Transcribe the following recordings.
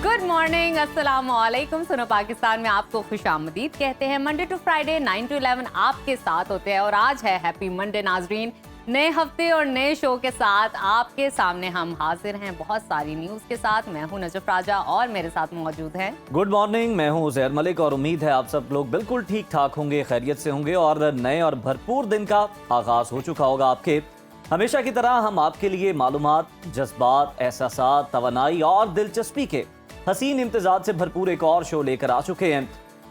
Good morning, अस्सलाम वालेकुम। सुनो पाकिस्तान में आपको खुशामदीद कहते हैं। मंडे टू फ्राइडे 9 to 11 आपके साथ होते हैं और आज है हैप्पी मंडे नाजरीन। नए हफ्ते और नए शो के साथ आपके सामने हम हाजिर हैं बहुत सारी न्यूज़ के साथ। मैं हूं नजफ राजा और मेरे साथ मौजूद हैं। गुड मॉर्निंग, मैं हूं उज़ैर मलिक और उम्मीद है आप सब लोग बिल्कुल ठीक ठाक होंगे, खैरियत से होंगे और नए और भरपूर दिन का आगाज हो चुका होगा आपके। हमेशा की तरह हम आपके लिए मालूमात, जज्बात, एहसासात, तवानाई और दिलचस्पी के हसीन इम्तिजाज से भरपूर एक और शो लेकर आ चुके हैं।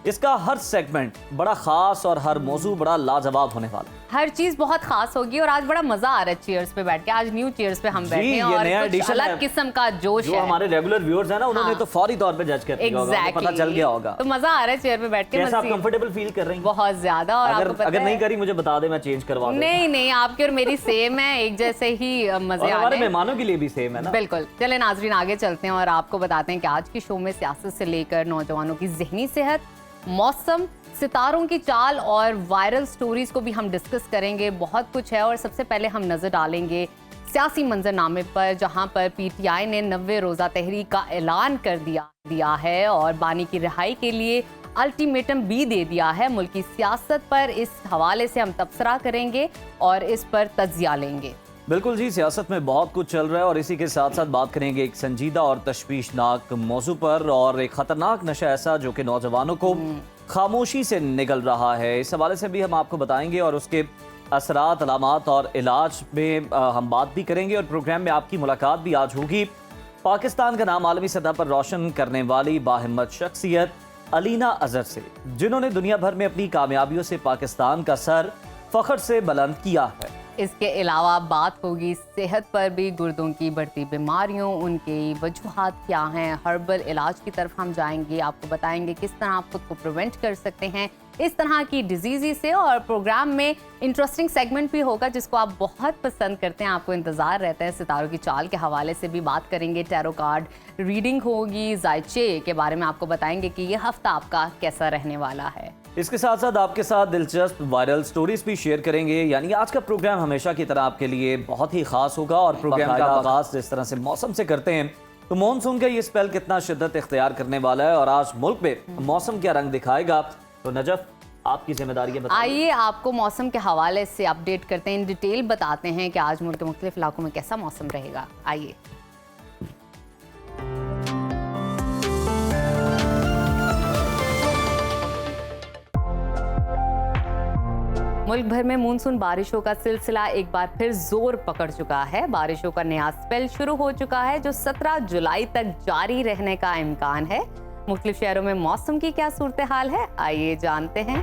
इसका हर सेगमेंट बड़ा खास और हर मौजू बड़ा लाजवाब होने वाला। हर चीज बहुत खास होगी और आज बड़ा मजा आ रहा है चेयर्स पे बैठ के। आज न्यू चेयर्स पे हम बैठे हैं और कुछ अलग किस्म का जोश जो है। हमारे रेगुलर व्यूअर्स हैं ना, उन्होंने तो फौरी तौर पे जज कर दिया होगा, उनको पता चल गया होगा। तो मजा आ रहा है चेयर पे बैठ के। कैसा आप कंफर्टेबल फील कर रही हैं? बहुत ज्यादा। और आपको पता अगर नहीं करी मुझे बता दे, मैं चेंज करवा दूं। नहीं, आपकी और मेरी सेम है, एक जैसे ही मजे आ हमारे मेहमानों के लिए भी सेम है ना। बिल्कुल। चले नाजरीन आगे चलते हैं और आपको बताते हैं कि आज की शो में सियासत से लेकर नौजवानों की जहनी सेहत, मौसम, सितारों की चाल और वायरल स्टोरीज को भी हम डिस्कस करेंगे। बहुत कुछ है और सबसे पहले हम नजर डालेंगे सियासी मंजरनामे पर, जहां पर पीटीआई ने 90 रोजा तहरीक का ऐलान कर दिया है और बानी की रिहाई के लिए अल्टीमेटम भी दे दिया है। मुल्की सियासत पर इस हवाले से हम तबसरा करेंगे और इस पर तज्जिया लेंगे। बिल्कुल जी, सियासत में बहुत कुछ चल रहा है और इसी के साथ साथ बात करेंगे एक संजीदा और तशवीशनाक मौजू पर और एक खतरनाक नशा ऐसा जो कि नौजवानों को खामोशी से निगल रहा है। इस हवाले से भी हम आपको बताएंगे और उसके असरात, अलामात और इलाज में हम बात भी करेंगे और प्रोग्राम में आपकी मुलाकात भी आज होगी पाकिस्तान का नाम आलमी सतह पर रोशन करने वाली बाहिम्मत शख्सियत अलीना अजहर से, जिन्होंने दुनिया भर में अपनी कामयाबियों से पाकिस्तान का सर फख्र से बुलंद किया है। इसके अलावा बात होगी सेहत पर भी, गुर्दों की बढ़ती बीमारियों, उनकी वजूहात क्या हैं। हर्बल इलाज की तरफ हम जाएंगे, आपको बताएंगे किस तरह आप खुद को प्रिवेंट कर सकते हैं इस तरह की डिजीज़ से। और प्रोग्राम में इंटरेस्टिंग सेगमेंट भी होगा जिसको आप बहुत पसंद करते हैं, आपको इंतज़ार रहता है। सितारों की चाल के हवाले से भी बात करेंगे, टैरो कार्ड रीडिंग होगी, जायचे के बारे में आपको बताएंगे कि ये हफ्ता आपका कैसा रहने वाला है। इसके साथ साथ आपके साथ दिलचस्प वायरल स्टोरीज भी शेयर करेंगे। यानी आज का प्रोग्राम हमेशा की तरह आपके लिए बहुत ही खास होगा और प्रोग्राम का आगाज जिस तरह से मौसम से करते हैं, तो मानसून का ये स्पेल कितना शिद्दत इख्तियार करने वाला है और आज मुल्क में मौसम क्या रंग दिखाएगा। तो नजफ, आपकी जिम्मेदारी है, आइए आपको मौसम के हवाले से अपडेट करते हैं, इन डिटेल बताते हैं कि आज मुल्क के मुख्तलिफ इलाकों में कैसा मौसम रहेगा। आइए। मुल्क भर में मानसून बारिशों का सिलसिला एक बार फिर जोर पकड़ चुका है। बारिशों का नया स्पेल शुरू हो चुका है जो 17 जुलाई तक जारी रहने का इम्कान है। मुख्तलिफ शहरों में मौसम की क्या सूरत हाल है, आइए जानते हैं।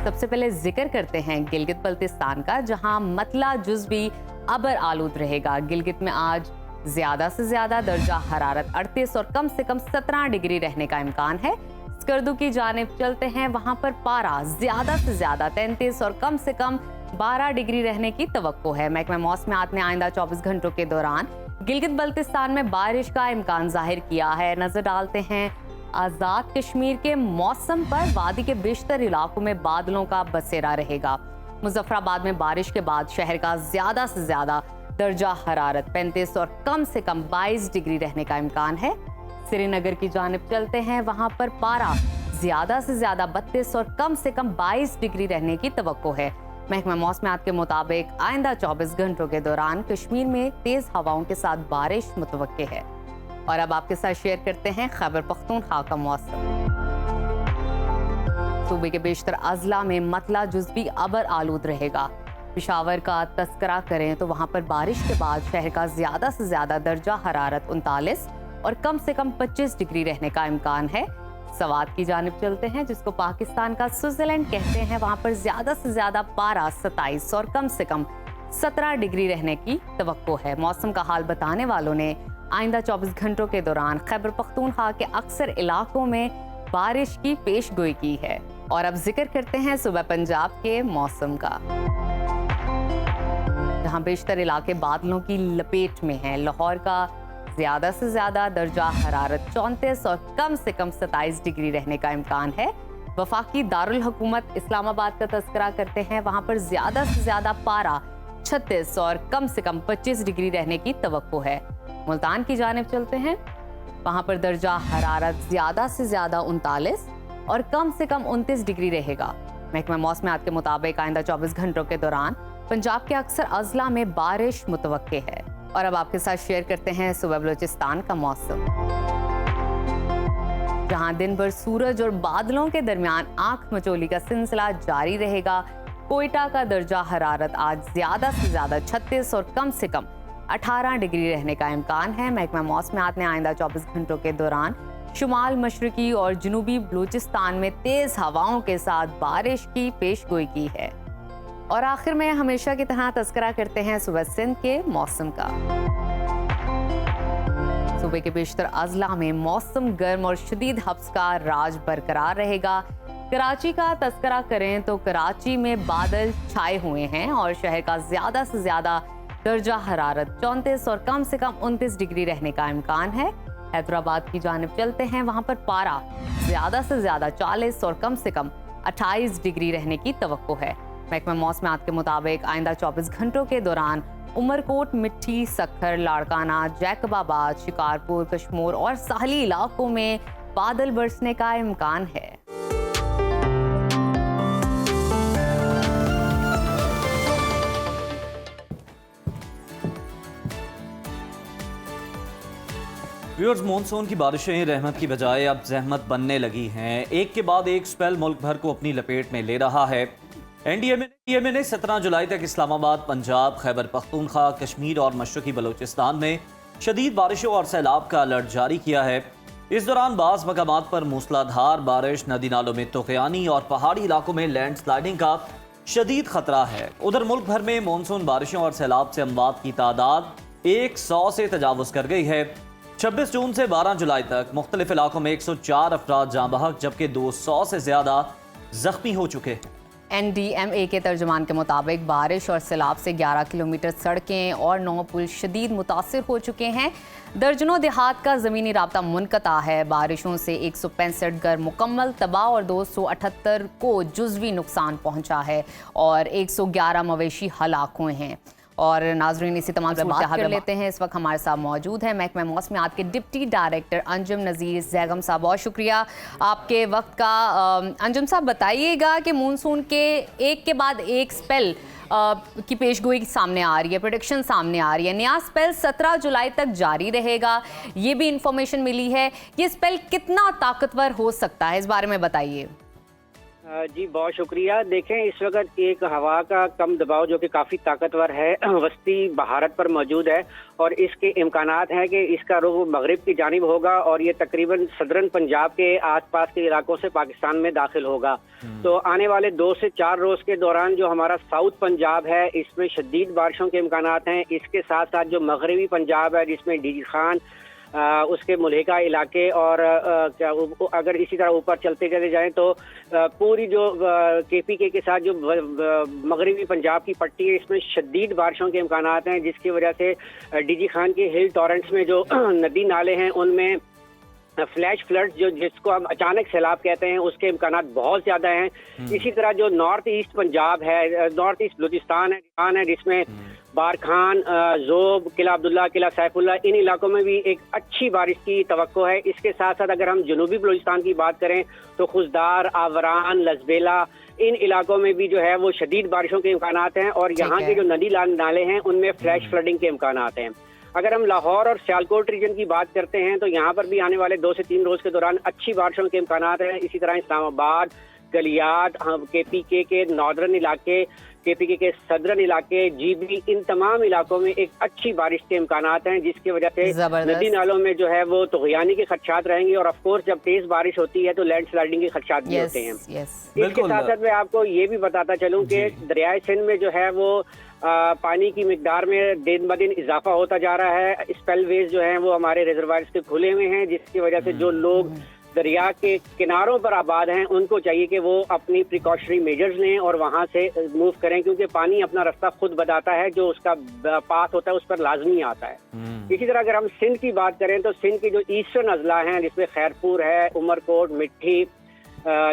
सबसे पहले जिक्र करते हैं गिलगित बल्तिस्तान का, जहां मतला जुज़वी अबर आलूद रहेगा। गिलगित में आज ज्यादा से ज्यादा दर्जा हरारत 38 और कम से कम 17 डिग्री रहने का इम्कान है। स्कर्दू की जानिब चलते हैं, वहां पर पारा ज्यादा से ज्यादा 33 और कम से कम 12 डिग्री रहने की तवक्को है। महकमा मौसमियात ने आइंदा 24 घंटों के दौरान गिलगित बल्तिस्तान में बारिश का इम्कान जाहिर किया है। नजर डालते हैं आजाद कश्मीर के मौसम पर। वादी के बेशतर इलाकों में बादलों का बसेरा रहेगा। मुजफ्फराबाद में बारिश के बाद शहर का ज्यादा से ज्यादा दर्जा हरारत 35 और कम से कम 22 डिग्री रहने का इम्कान है। श्रीनगर की जानिब चलते हैं, वहां पर पारा ज्यादा से ज्यादा 32 और कम से कम 22 डिग्री रहने की तवक्को है। महकमा मौसमियात के मुताबिक आइंदा 24 घंटों के दौरान कश्मीर में तेज हवाओं के साथ बारिश मुतवक्के है। और अब आपके साथ शेयर करते हैं खैबर पख्तूनख्वा का मौसम। सूबे के बेशतर अजला में मतला जुज़वी अबर आलूद रहेगा। पेशावर का तस्करा करें तो वहां पर बारिश के बाद शहर का ज्यादा से ज्यादा दर्जा हरारत 39 और कम से कम 25 डिग्री रहने का इम्कान है। सवात की जानिब चलते हैं, जिसको पाकिस्तान का स्विट्जरलैंड कहते हैं। वहां पर ज्यादा से ज्यादा पारा 27 और कम से कम 17 डिग्री रहने की तवक्को है। मौसम का हाल बताने वालों ने आइंदा 24 घंटों के दौरान खैबर पख्तूनख्वा के अक्सर इलाकों में बारिश की पेशगोई की है। और अब जिक्र करते हैं सुबह पंजाब के मौसम का, जहां बेशतर इलाके बादलों की लपेट में हैं। लाहौर का ज्यादा से ज्यादा दर्जा हरारत 34 और कम से कम 27 डिग्री रहने का इम्कान है। वफाकी दारुल हुकूमत इस्लामाबाद का तस्करा करते हैं, वहां पर ज्यादा से ज्यादा पारा 36 और कम से कम 25 डिग्री रहने की तवक्को है। मुल्तान की जानिब चलते हैं, वहां पर दर्जा हरारत ज्यादा से ज्यादा 39 और कम से कम 29 डिग्री रहेगा। महकमा मौसमियात के मुताबिक आइंदा 24 घंटों के दौरान पंजाब के अक्सर अजला में बारिश मुतवक्के है। और अब आपके साथ शेयर करते हैं सुबह बलूचिस्तान का मौसम, जहां दिन भर सूरज और बादलों के दरमियान आंख मचोली का सिलसिला जारी रहेगा। कोयटा का दर्जा हरारत आज ज्यादा से ज्यादा 36 और कम से कम 18 डिग्री रहने का इम्कान है। महकमा मौसमियात ने आइंदा 24 घंटों के दौरान शुमाल मशरकी और जनूबी बलूचिस्तान में तेज हवाओं के साथ बारिश की पेशगोई की है। और आखिर में हमेशा की तरह तस्करा करते हैं सुबह सिंध के मौसम का। सूबे के बेशतर अजला में मौसम गर्म और शदीद हब्स का राज बरकरार रहेगा। कराची का तस्करा करें तो कराची में बादल छाए हुए हैं और शहर का ज्यादा से ज्यादा दर्जा हरारत 34 और कम से कम 29 डिग्री रहने का इम्कान है। हैदराबाद की जानिब चलते हैं, वहां पर पारा ज्यादा से ज्यादा 40 और कम से कम 28 डिग्री रहने की तवक्को है। महकमा मौसमियात के मुताबिक आइंदा 24 घंटों के दौरान उमरकोट, मिट्टी, सक्खर, लाड़काना, जैकबाबाद, शिकारपुर, कश्मोर और साहली इलाकों में बादल बरसने का इम्कान है। व्यूअर्स, मानसून की बारिशें रहमत की बजाय अब जहमत बनने लगी हैं। एक के बाद एक स्पेल मुल्क भर को अपनी लपेट में ले रहा है। एनडीएमए ने 17 जुलाई तक इस्लामाबाद, पंजाब, खैबर पख्तूनख्वा, कश्मीर और मशरकी बलूचिस्तान में शदीद बारिशों और सैलाब का अलर्ट जारी किया है। इस दौरान बाज़ मकामात पर मूसलाधार बारिश, नदी नालों में तूफ़ानी और पहाड़ी इलाकों में लैंडस्लाइडिंग का शदीद खतरा है। उधर मुल्क भर में मानसून बारिशों और सैलाब से अमवात की तादाद 100 से तजावुज़ कर गई है। 26 जून से 12 जुलाई तक मुख्तलिफ इलाकों में 104 अफराद जाँ बहक जबकि 200 से ज़्यादा जख्मी हो चुके हैं। एनडीएमए के तर्जुमान के मुताबिक बारिश और सैलाब से 11 किलोमीटर सड़कें और 9 पुल शदीद मुतासिर हो चुके हैं। दर्जनों देहात का ज़मीनी राब्ता मुनक़ता है। बारिशों से 165 घर मुकम्मल तबाह और 278 को जुज़वी नुकसान पहुंचा है और 111 मवेशी हलाक हुए हैं। और नाजरीन, इसी तमाम से बात कर लेते हैं। इस वक्त हमारे साथ मौजूद है महकमा मौसमियात के डिप्टी डायरेक्टर अंजुम नज़ीर जैगम साहब। बहुत शुक्रिया आपके वक्त का। अंजुम साहब, बताइएगा कि मानसून के एक के बाद एक स्पेल की पेशगोई सामने आ रही है, प्रेडिक्शन सामने आ रही है। नया स्पेल 17 जुलाई तक जारी रहेगा, ये भी इंफॉर्मेशन मिली है। ये स्पेल कितना ताकतवर हो सकता है, इस बारे में बताइए। जी बहुत शुक्रिया। देखें, इस वक्त एक हवा का कम दबाव जो कि काफ़ी ताकतवर है वस्ती भारत पर मौजूद है और इसके इम्कानात हैं कि इसका रुख मगरिब की जानिब होगा और ये तकरीबन सदरन पंजाब के आसपास के इलाकों से पाकिस्तान में दाखिल होगा। तो आने वाले 2 से 4 रोज़ के दौरान जो हमारा साउथ पंजाब है इसमें शदीद बारिशों के इम्कानात हैं। इसके साथ साथ जो मगरबी पंजाब है जिसमें डीजी खान उसके मुल्हिका इलाके और अगर इसी तरह ऊपर चलते चले जाएं तो पूरी जो केपीके के साथ जो मगरबी पंजाब की पट्टी है इसमें शदीद बारिशों के इम्कानात हैं, जिसकी वजह से डीजी खान के हिल टॉरेंट्स में जो नदी नाले हैं उनमें फ्लैश फ्लड जो जिसको हम अचानक सैलाब कहते हैं उसके इम्कानात बहुत ज़्यादा हैं। इसी तरह जो नॉर्थ ईस्ट पंजाब है, नॉर्थ ईस्ट बलूचिस्तान है जिसमें बारखान, जोब, किला अब्दुल्ला, किला सैफुल्ला, इन इलाकों में भी एक अच्छी बारिश की तवक्को है। इसके साथ साथ अगर हम जनूबी बलूचिस्तान की बात करें तो खुशदार, आवरान, लसबेला, इन इलाकों में भी जो है वो शदीद बारिशों के इम्कानात हैं और यहाँ के जो नदी नाले हैं उनमें फ्लैश फ्लडिंग के इम्कानात हैं। अगर हम लाहौर और सियालकोट रीजन की बात करते हैं तो यहाँ पर भी आने वाले 2 से 3 रोज़ के दौरान अच्छी बारिशों के इम्कानात हैं। इसी तरह इस्लामाबाद, गलियात, केपीके के नॉर्दर्न इलाके, केपीके के सदरन इलाके, जीबी, इन तमाम इलाकों में एक अच्छी बारिश के इम्कानात हैं, जिसकी वजह से नदी नालों में जो है वो तुग़यानी के खदशात रहेंगे और ऑफकोर्स जब तेज बारिश होती है तो लैंडस्लाइडिंग के खदशात भी होते हैं। इसके साथ साथ मैं आपको ये भी बताता चलूँ कि दरियाए सिंध में जो है वो पानी की मिकदार में दिन ब दिन इजाफा होता जा रहा है। स्पेलवेज जो हैं वो हमारे रिजर्वायर्स के खुले हुए हैं, जिसकी वजह से जो लोग दरिया के किनारों पर आबाद हैं उनको चाहिए कि वो अपनी प्रिकॉशनरी मेजर्स लें और वहाँ से मूव करें, क्योंकि पानी अपना रास्ता खुद बताता है, जो उसका पाथ होता है उस पर लाजमी आता है। इसी तरह अगर हम सिंध की बात करें तो सिंध की जो ईस्टर्न अजला हैं जिसमें खैरपुर है, उमरकोट, मिट्टी,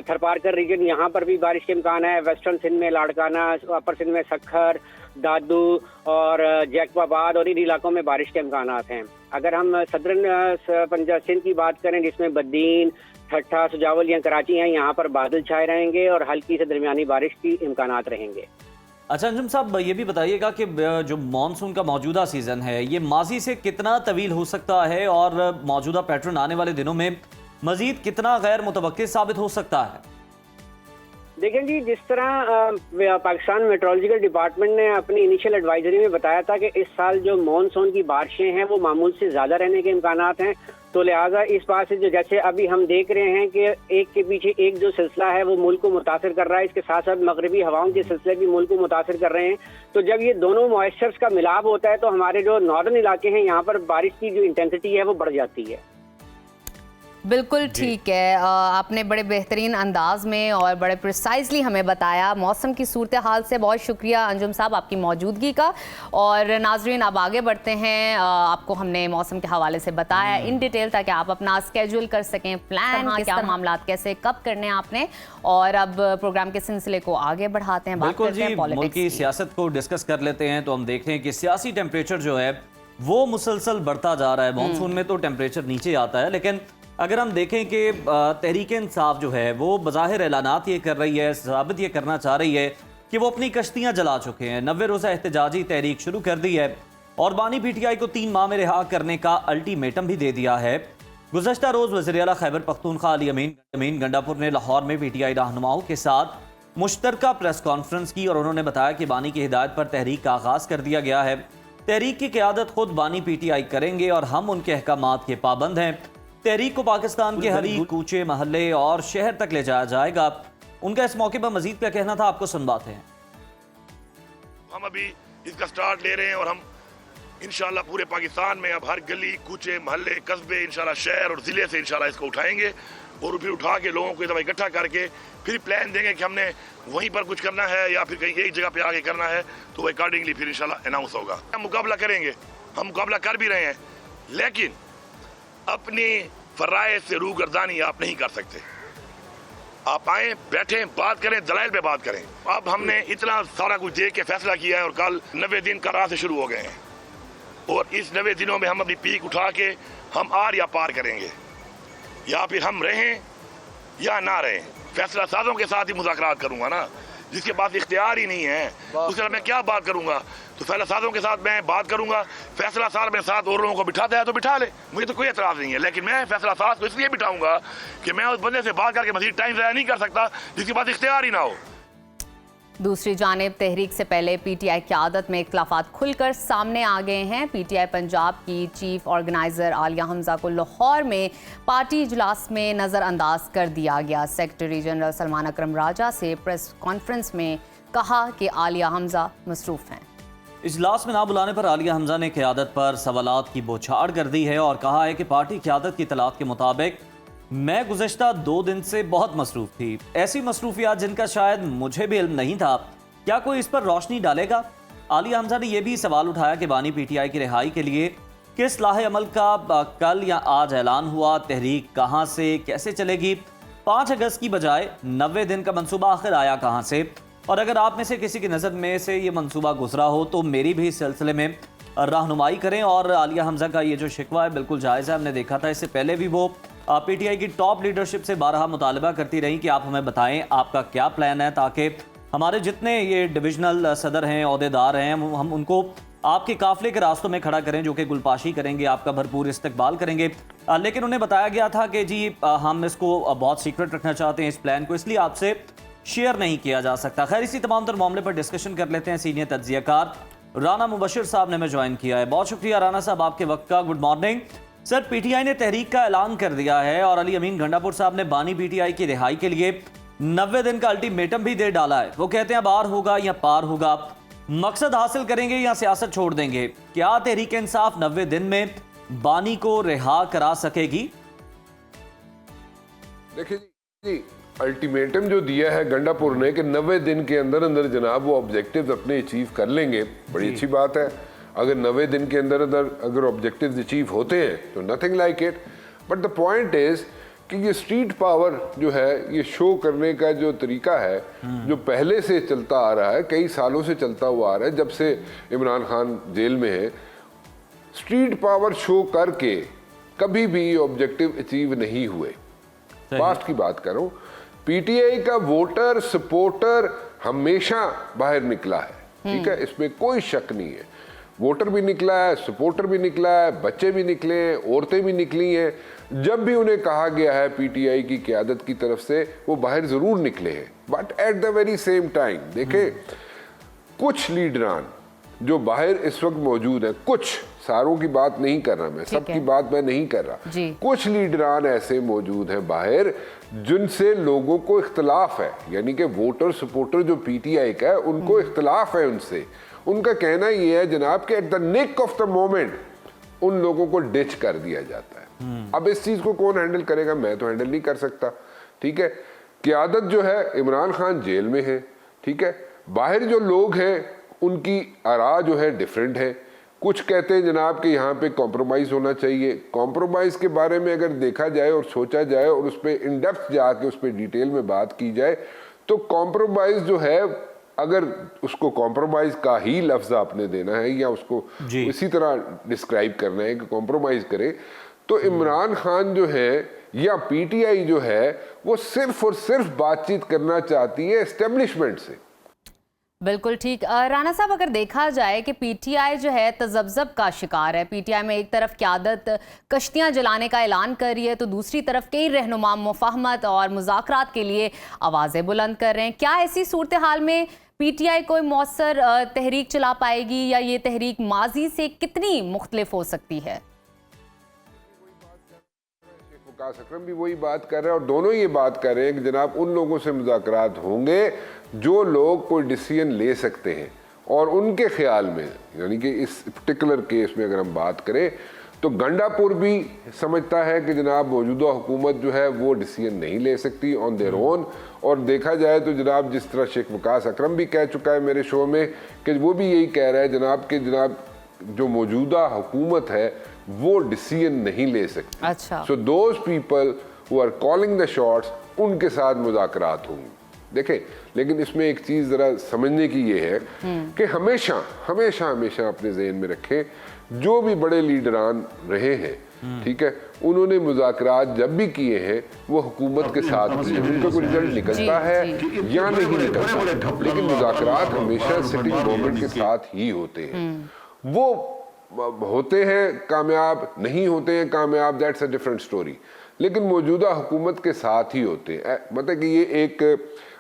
थरपारकर रीजन, यहाँ पर भी बारिश के इम्कान है। वेस्टर्न सिंध में लाड़काना, अपर सिंध में सक्खर, दादू और जैकबाबाद और इन इलाकों में बारिश के इम्कानात हैं। अगर हम सदरन पंजाब सिंध की बात करें, जिसमें बद्दीन, ठट्ठा, सुजावल या कराची हैं, यहाँ पर बादल छाए रहेंगे और हल्की से दरमियानी बारिश की इम्कानात रहेंगे। अच्छा अंजुम साहब, ये भी बताइएगा कि जो मानसून का मौजूदा सीजन है ये माजी से कितना तवील हो सकता है और मौजूदा पैटर्न आने वाले दिनों में मजीद कितना गैर मुतवक्किल साबित हो सकता है? देखें जी, जिस तरह पाकिस्तान मेट्रोलॉजिकल डिपार्टमेंट ने अपनी इनिशियल एडवाइजरी में बताया था कि इस साल जो मानसून की बारिशें हैं वो मामूल से ज़्यादा रहने के इम्कानात हैं, तो लिहाजा इस बात से जो जैसे अभी हम देख रहे हैं कि एक के पीछे एक जो सिलसिला है वो मुल्क को मुतासिर कर रहा है, इसके साथ साथ मगरबी हवाओं के सिलसिले भी मुल्क को मुतासिर कर रहे हैं। तो जब ये दोनों मॉइस्चर्स का मिलाप होता है तो हमारे जो नॉर्दर्न इलाके हैं यहाँ पर बारिश की जो इंटेंसिटी है वो बढ़ जाती है। बिल्कुल ठीक है, आपने बड़े बेहतरीन अंदाज में और बड़े प्रिसाइजली हमें बताया मौसम की सूरत हाल से। बहुत शुक्रिया अंजुम साहब आपकी मौजूदगी का। और नाजरीन अब आगे बढ़ते हैं, आपको हमने मौसम के हवाले से बताया इन डिटेल ताकि आप अपना स्केड्यूल कर सकें, प्लान क्या मामला कैसे कब करने हैं आपने। और अब प्रोग्राम के सिलसिले को आगे बढ़ाते हैं, बात करते हैं पॉलिटिक्स मुल्क की सियासत को डिस्कस कर लेते हैं। तो हम देख रहे हैं कि सियासी टेम्परेचर जो है वो मुसलसल बढ़ता जा रहा है। मानसून में तो टेम्परेचर नीचे आता है, लेकिन अगर हम देखें कि तहरीक इंसाफ जो है वो बज़ाहिर ऐलानात ये कर रही है, साबित ये करना चाह रही है कि वो अपनी कश्तियां जला चुके हैं, 90 रोज़ा एहतजाजी तहरीक शुरू कर दी है और बानी PTI को 3 माह में रिहा करने का अल्टीमेटम भी दे दिया है। गुज़श्ता रोज़ वज़ीर आला खैबर पख्तूनख्वा अली अमीन गंडापुर ने लाहौर में PTI रहनुमाओं के साथ मुश्तरका प्रेस कॉन्फ्रेंस की और उन्होंने बताया कि बानी की हिदायत पर तहरीक का आगाज़ कर दिया गया है। तहरीक की क़यादत खुद बानी PTI करेंगे और हम उनके अहकामात के पाबंद हैं। तहरीक को पाकिस्तान के हर कूचे, महल्ले और शहर तक ले जाया जाएगा। उनका इस मौके पर मजीद क्या कहना था, आपको सुनवाते हैं। हम अभी इसका स्टार्ट ले रहे हैं और हम इंशाल्लाह पूरे पाकिस्तान में अब हर गली, कूचे, महल्ले, कस्बे, इंशाल्लाह शहर और ज़िले से इंशाल्लाह इसको उठाएंगे और फिर उठा के लोगों को एक दफ़ा इकट्ठा करके फिर प्लान देंगे कि हमने वहीं पर कुछ करना है या फिर कहीं एक जगह पे आगे करना है, तो वो अकॉर्डिंगली फिर इंशाल्लाह अनाउंस होगा। हम मुकाबला करेंगे, हम मुकाबला कर भी रहे हैं, लेकिन अपनी फराइज से रूगर्दानी आप नहीं कर सकते। आप आए, बैठे, बात करें, दलाइल पे बात करें। अब हमने इतना सारा कुछ देख के फैसला किया है और कल 90 दिन का राह से शुरू हो गए हैं और इस 90 दिनों में हम अपनी पीक उठा के हम आर या पार करेंगे, या फिर हम रहें या ना रहें। फैसला साजों के साथ ही मुज़ाकरात करूंगा ना, जिसके पास इख्तियार ही नहीं है उसके साथ मैं क्या बात करूंगा। तो फैसला साजों के साथ मैं बात करूंगा, फैसला साज में साथ और लोगों को बिठाता है तो बिठा ले, मुझे तो कोई एतराज़ नहीं है। लेकिन मैं फैसला साज को इसलिए बिठाऊंगा कि मैं उस बंदे से बात करके मज़ीद टाइम ज़ाया नहीं कर सकता जिसके पास इख्तियार ही ना हो। दूसरी जानिब तहरीक से पहले PTI क़यादत में इख्तिलाफ़ात खुलकर सामने आ गए हैं। PTI पंजाब की चीफ ऑर्गेनाइज़र आलिया हमज़ा को लाहौर में पार्टी इजलास में नज़रअंदाज कर दिया गया। सेक्रेटरी जनरल सलमान अकरम राजा से प्रेस कॉन्फ्रेंस में कहा कि आलिया हमज़ा मसरूफ़ हैं। इजलास में ना बुलाने पर आलिया हमज़ा ने क़यादत पर सवालात की बौछार कर दी है और कहा है कि पार्टी क़यादत की इतलात के मुताबिक मैं गुज़श्ता 2 दिन से बहुत मसरूफ़ थी, ऐसी मसरूफियात जिनका शायद मुझे भी इल्म नहीं था। क्या कोई इस पर रोशनी डालेगा? आलिया हमज़ा ने यह भी सवाल उठाया कि बानी PTI की रिहाई के लिए किस लाहे अमल का कल या आज ऐलान हुआ, तहरीक कहाँ से कैसे चलेगी, 5 अगस्त की बजाय 90 दिन का मनसूबा आखिर आया कहाँ से, और अगर आप में से किसी की नज़र में से ये मनसूबा गुजरा हो तो मेरी भी इस सिलसिले में रहनुमाई करें। और आलिया हमज़ा का ये जो शिकवा है बिल्कुल जायज़ है। हमने देखा था इससे पहले भी वो PTI की टॉप लीडरशिप से बारहा मुतालबा करती रही कि आप हमें बताएं आपका क्या प्लान है, ताकि हमारे जितने ये डिविजनल सदर हैं, अहदेदार हैं, हम उनको आपके काफिले के रास्तों में खड़ा करें, जो कि गुलपाशी करेंगे, आपका भरपूर इस्तकबाल करेंगे। लेकिन उन्हें बताया गया था कि जी हम इसको बहुत सीक्रेट रखना चाहते हैं, इस प्लान को, इसलिए आपसे शेयर नहीं किया जा सकता। खैर, इसी तमाम तर मामले पर डिस्कशन कर लेते हैं। सीनियर तज्जियाकार राना मुबशिर साहब ने हमें ज्वाइन किया है। बहुत शुक्रिया राना साहब आपके वक्त का। Good morning sir. PTI ने तहरीक का ऐलान कर दिया है और अली अमीन गंडापुर साहब ने बानी PTI की रिहाई के लिए 90 दिन का अल्टीमेटम भी दे डाला है। वो कहते हैं बार होगा या पार होगा, मकसद हासिल करेंगे या सियासत छोड़ देंगे। क्या तहरीक इंसाफ 90 दिन में बानी को रिहा करा सकेगी? देखिए जी, अल्टीमेटम जो दिया है गंडापुर ने कि 90 दिन के अंदर अंदर जनाब वो ऑब्जेक्टिव्स अपने अचीव कर लेंगे, बड़ी अच्छी बात है। अगर 90 दिन के अंदर अंदर अगर ऑब्जेक्टिव्स अचीव होते हैं तो nothing like it. But the point is कि ये स्ट्रीट पावर जो है, ये शो करने का जो तरीका है, जो पहले से चलता आ रहा है, कई सालों से चलता हुआ आ रहा है, जब से इमरान खान जेल में है, स्ट्रीट पावर शो करके कभी भी ऑब्जेक्टिव अचीव नहीं हुए। पास्ट की बात करूं, पीटीआई का वोटर सपोर्टर हमेशा बाहर निकला है, ठीक है, इसमें कोई शक नहीं है। वोटर भी निकला है, सपोर्टर भी निकला है, बच्चे भी निकले हैं, औरतें भी निकली हैं। जब भी उन्हें कहा गया है पीटीआई की क़यादत की तरफ से, वो बाहर जरूर निकले हैं। But at the very same time देखें, कुछ लीडरान जो बाहर इस वक्त मौजूद हैं, कुछ, सारों की बात नहीं कर रहा मैं, सबकी बात मैं नहीं कर रहा, कुछ लीडरान ऐसे मौजूद हैं बाहर जिनसे लोगों को इख्तलाफ है, यानी कि वोटर सपोर्टर जो पीटीआई का है उनको इख्तलाफ है उनसे। उनका कहना ये है जनाब कि at the nick of the moment उन लोगों को डिच कर दिया जाता है। अब इस चीज को कौन हैंडल करेगा? मैं तो हैंडल नहीं कर सकता, ठीक है। क़यादत जो है, इमरान खान जेल में है, ठीक है, बाहर जो लोग हैं उनकी आरा जो है डिफरेंट है। कुछ कहते हैं जनाब कि यहाँ पे कॉम्प्रोमाइज़ होना चाहिए। कॉम्प्रोमाइज़ के बारे में अगर देखा जाए और सोचा जाए और उस पर इन डेप्थ जाके उस पर डिटेल में बात की जाए तो कॉम्प्रोमाइज़ जो है, अगर उसको कॉम्प्रोमाइज़ का ही लफ्ज़ आपने देना है या उसको इसी तरह डिस्क्राइब करना है कि कॉम्प्रोमाइज़ करे, तो इमरान खान जो है या पीटीआई जो है वो सिर्फ और सिर्फ बातचीत करना चाहती है एस्टेब्लिशमेंट से। बिल्कुल ठीक। राणा साहब, अगर देखा जाए कि पीटीआई जो है तजब्जब का शिकार है, पीटीआई में एक तरफ क़यादत कश्तियां जलाने का ऐलान कर रही है तो दूसरी तरफ कई रहनुमा मुफाहमत और मुज़ाकरात के लिए आवाज़ें बुलंद कर रहे हैं। क्या ऐसी सूरत हाल में पीटीआई कोई मौसर तहरीक चला पाएगी या ये तहरीक माजी से कितनी मुख्तलिफ हो सकती है? वकास अकरम भी वही बात कर रहे हैं और दोनों ये बात कर रहे हैं कि जनाब उन लोगों से मुज़ाकरात होंगे जो लोग कोई डिसीजन ले सकते हैं। और उनके ख्याल में, यानी कि इस पर्टिकुलर केस में अगर हम बात करें तो गंडापुर भी समझता है कि जनाब मौजूदा हुकूमत जो है वो डिसीजन नहीं ले सकती ऑन देयर ओन। और देखा जाए तो जनाब जिस तरह शेख वकास अकरम भी कह चुका है मेरे शो में कि वो भी यही कह रहा है जनाब कि जनाब जो मौजूदा हुकूमत है वो डिसीजन नहीं ले सकती। अच्छा। So those people who are calling the shots, उनके साथ मुज़ाकरात होंगे। देखें, लेकिन इसमें एक चीज़ ज़रा समझने की ये है कि हमेशा हमेशा हमेशा अपने ज़हन में रखें, जो भी बड़े लीडरान रहे हैं, ठीक है, उन्होंने मुज़ाकरात जब भी किए हैं वो हुकूमत के साथ किए। उनका कोई रिजल्ट निकलता है या नहीं निकलता, लेकिन मुज़ाकरात हमेशा सिटिंग गवर्नमेंट के साथ ही होते हैं। वो होते हैं कामयाब, नहीं होते हैं कामयाब, दैट्स अ डिफरेंट स्टोरी, लेकिन मौजूदा हुकूमत के साथ ही होते हैं। मतलब कि ये एक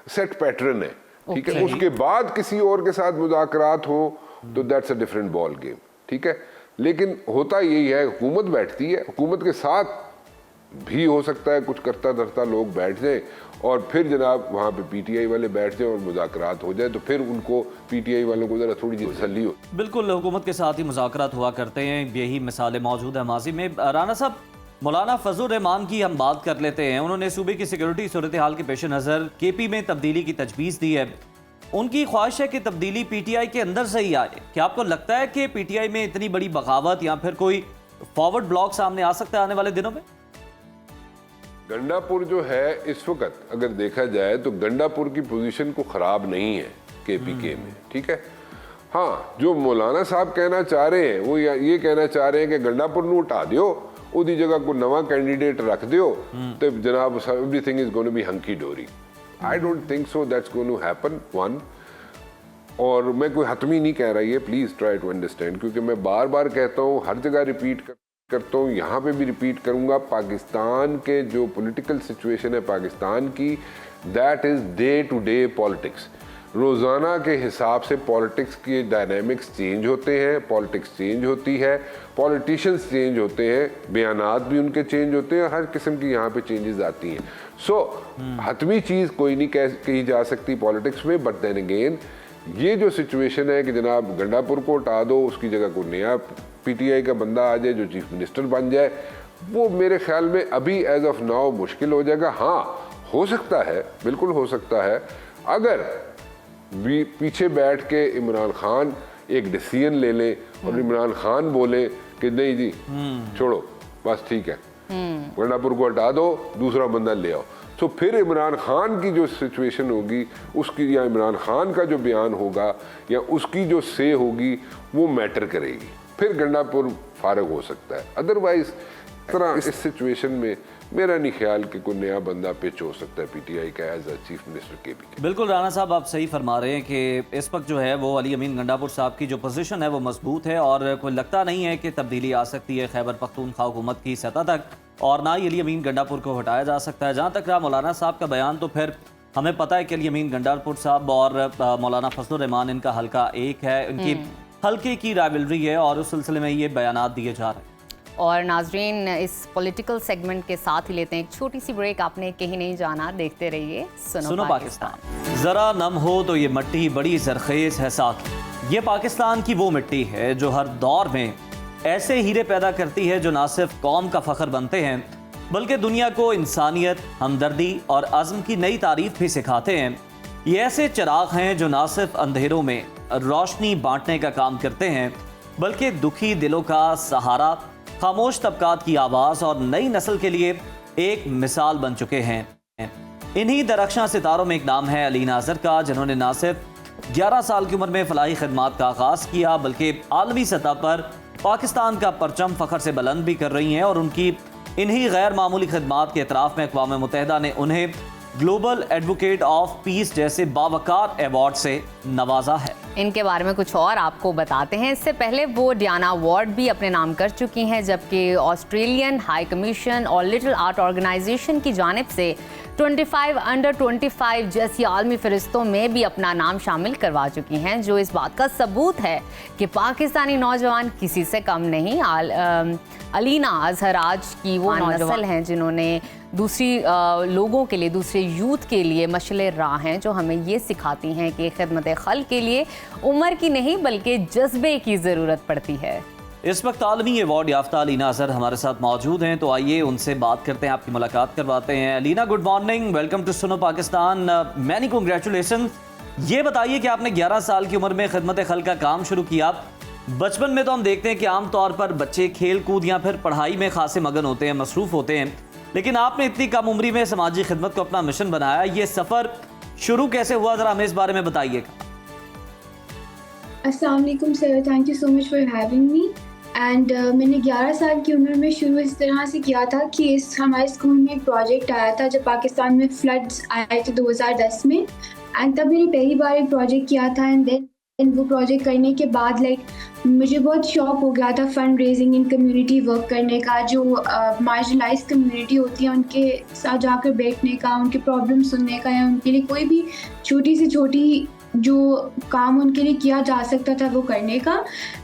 सेट पैटर्न है, ठीक है। उसके बाद किसी और के साथ मुज़ाकरात हो तो that's a different ball game, ठीक है। लेकिन होता यही है, हुकूमत बैठती है, हुकूमत के साथ भी हो सकता है कुछ करता धरता लोग बैठ जाए और फिर जनाब वहाँ पे पीटीआई वाले बैठ जाए और मुज़ाकरात हो जाए, तो फिर उनको पीटीआई वालों को ज़रा थोड़ी सी तसल्ली हो। बिल्कुल, हुकूमत के साथ ही मुज़ाकरात हुआ करते हैं, यही मिसालें मौजूद हैं माजी में। राना साहब, मौलाना फजल रहमान की हम बात कर लेते हैं। उन्होंने सूबे की सिक्योरिटी सूरत हाल के पेश नज़र केपी में तब्दीली की तजवीज़ दी है। उनकी ख्वाहिश है कि तब्दीली पीटीआई के अंदर से ही आए। क्या आपको लगता है कि पीटीआई में इतनी बड़ी बगावत या फिर कोई फॉरवर्ड ब्लॉक सामने आ सकता है आने वाले दिनों में? गंडापुर जो है इस वक्त अगर देखा जाए तो गंडापुर की पोजीशन को ख़राब नहीं है केपीके में, ठीक है। हाँ, जो मौलाना साहब कहना चाह रहे हैं वो ये कहना चाह रहे हैं कि गंडापुर ਨੂੰ हटा दियो, उदी जगह को नवा कैंडिडेट रख दियो तो जनाब everything is going to be hunky dory. I don't think so that's going to happen, one. और मैं कोई हतमी नहीं कह रहा, ये प्लीज़ ट्राई टू अंडरस्टैंड, क्योंकि मैं बार बार कहता हूँ, हर जगह रिपीट करता हूँ, यहाँ पे भी रिपीट करूँगा, पाकिस्तान के जो पॉलिटिकल सिचुएशन है पाकिस्तान की, that is day to day politics. रोज़ाना के हिसाब से पॉलिटिक्स के डायनामिक्स चेंज होते हैं, पॉलिटिक्स चेंज होती है, पॉलिटिशियंस चेंज होते हैं, बयानात भी उनके चेंज होते हैं, हर किस्म की यहाँ पे चेंजेस आती हैं। सो हतमी चीज़ कोई नहीं कही जा सकती पॉलिटिक्स में। बट देन अगेन ये जो सिचुएशन है कि जनाब गंडापुर को हटा दो, उसकी जगह को नया पीटीआई का बंदा आ जाए जो चीफ मिनिस्टर बन जाए, वो मेरे ख्याल में अभी एज ऑफ नाउ मुश्किल हो जाएगा। हाँ, हो सकता है, बिल्कुल हो सकता है, अगर पीछे बैठ के इमरान खान एक डिसीजन ले लें और इमरान खान बोले कि नहीं जी छोड़ो, बस ठीक है, गंडापुर को हटा दो, दूसरा बंदा ले आओ, तो फिर इमरान खान की जो सिचुएशन होगी उसकी, या इमरान खान का जो बयान होगा या उसकी जो से होगी, वो मैटर करेगी। फिर गंडापुर फारग हो सकता है। अदरवाइज तरह इस सिचुएशन में मेरा नहीं ख्याल कि कोई नया बंदा पिच हो सकता है पीटीआई का एज अ चीफ मिनिस्टर के भी। बिल्कुल राना साहब, आप सही फरमा रहे हैं कि इस वक्त जो है वो अली अमीन गंडापुर साहब की जो पोजीशन है वो मजबूत है और कोई लगता नहीं है कि तब्दीली आ सकती है खैबर पख्तूनख्वा हुकूमत की सतह तक, और ना ही अली अमीन गंडापुर को हटाया जा सकता है। जहाँ तक रहा मौलाना साहब का बयान, तो फिर हमें पता है कि अली अमीन गंडापुर साहब और मौलाना फजलुर रहमान इनका हल्का एक है, इनकी हल्के की राइवलरी है और उस सिलसिले में ये बयानात दिए जा रहे हैं। और नाजरीन, इस पॉलिटिकल सेगमेंट के साथ ही लेते हैं एक छोटी सी ब्रेक। आपने कहीं नहीं जाना, देखते रहिए सुनो पाकिस्तान। जरा नम हो तो ये मिट्टी बड़ी जरखेज है साकी, ये पाकिस्तान की वो मिट्टी है जो हर दौर में ऐसे हीरे पैदा करती है जो ना सिर्फ कौम का फख्र बनते हैं बल्कि दुनिया को इंसानियत, हमदर्दी और अज़्म की नई तारीफ भी सिखाते हैं। ये ऐसे चिराग हैं जो ना सिर्फ अंधेरों में रोशनी बांटने का काम करते हैं बल्कि दुखी दिलों का सहारा, खामोश तबकात की आवाज़ और नई नस्ल के लिए एक मिसाल बन चुके हैं। इन्हीं दरख्शां सितारों में एक नाम है अली नाज़र का, जिन्होंने ना सिर्फ 11 साल की उम्र में फलाही खिदमात का आगाज़ किया बल्कि आलमी सतह पर पाकिस्तान का परचम फ़ख्र से बुलंद भी कर रही हैं, और उनकी इन्हीं गैर मामूली खिदमात के एतराफ़ में अक़वाम मुत्तहिदा ने उन्हें ग्लोबल एडवोकेट ऑफ पीस जैसे बावकार अवार्ड से नवाजा है। इनके बारे में कुछ और आपको बताते हैं। इससे पहले वो डियाना अवार्ड भी अपने नाम कर चुकी हैं, जबकि ऑस्ट्रेलियन हाई कमीशन और लिटिल आर्ट ऑर्गेनाइजेशन की जानिब से 25 अंडर 25 जैसी आलमी फहरिस्तों में भी अपना नाम शामिल करवा चुकी हैं, जो इस बात का सबूत है कि पाकिस्तानी नौजवान किसी से कम नहीं। अलीना अजहर आज की वो नस्ल हैं जिन्होंने दूसरी लोगों के लिए, दूसरे यूथ के लिए मशले राह हैं, जो हमें ये सिखाती हैं कि खिदमत खल के लिए उम्र की नहीं बल्कि जज्बे की ज़रूरत पड़ती है। इस वक्त आलमी अवार्ड याफ्ता अलीना अजहर हमारे साथ मौजूद हैं, तो आइए उनसे बात करते हैं, आपकी मुलाकात करवाते हैं। Alina, good morning, welcome to Suno Pakistan, many congratulation. ये बताइए कि आपने 11 साल की उम्र में खिदमत खल का काम शुरू किया। बचपन में तो हम देखते हैं कि आम तौर पर बच्चे खेल कूद या फिर पढ़ाई में खासे मगन होते हैं, मसरूफ़ होते हैं, लेकिन आपने इतनी कम उम्री में समाजी खिदमत को अपना मिशन बनाया। ये सफ़र शुरू कैसे हुआ, ज़रा हमें इस बारे में बताइएगा। अस्सलाम वालेकुम sir, thank you so much for having me. And मैंने 11 साल की उम्र में शुरू इस तरह से किया था कि हमारे स्कूल में एक प्रोजेक्ट आया था जब पाकिस्तान में फ्लड्स आए थे 2010 में, एंड तब मैंने पहली बार एक प्रोजेक्ट किया था। एंड देन वो प्रोजेक्ट करने के बाद मुझे बहुत शौक हो गया था फंड रेजिंग इन कम्युनिटी वर्क करने का, जो मार्जिनलाइज कम्युनिटी होती है उनके साथ जाकर बैठने का, उनके प्रॉब्लम सुनने का, या उनके लिए कोई भी छोटी से छोटी जो काम उनके लिए किया जा सकता था वो करने का।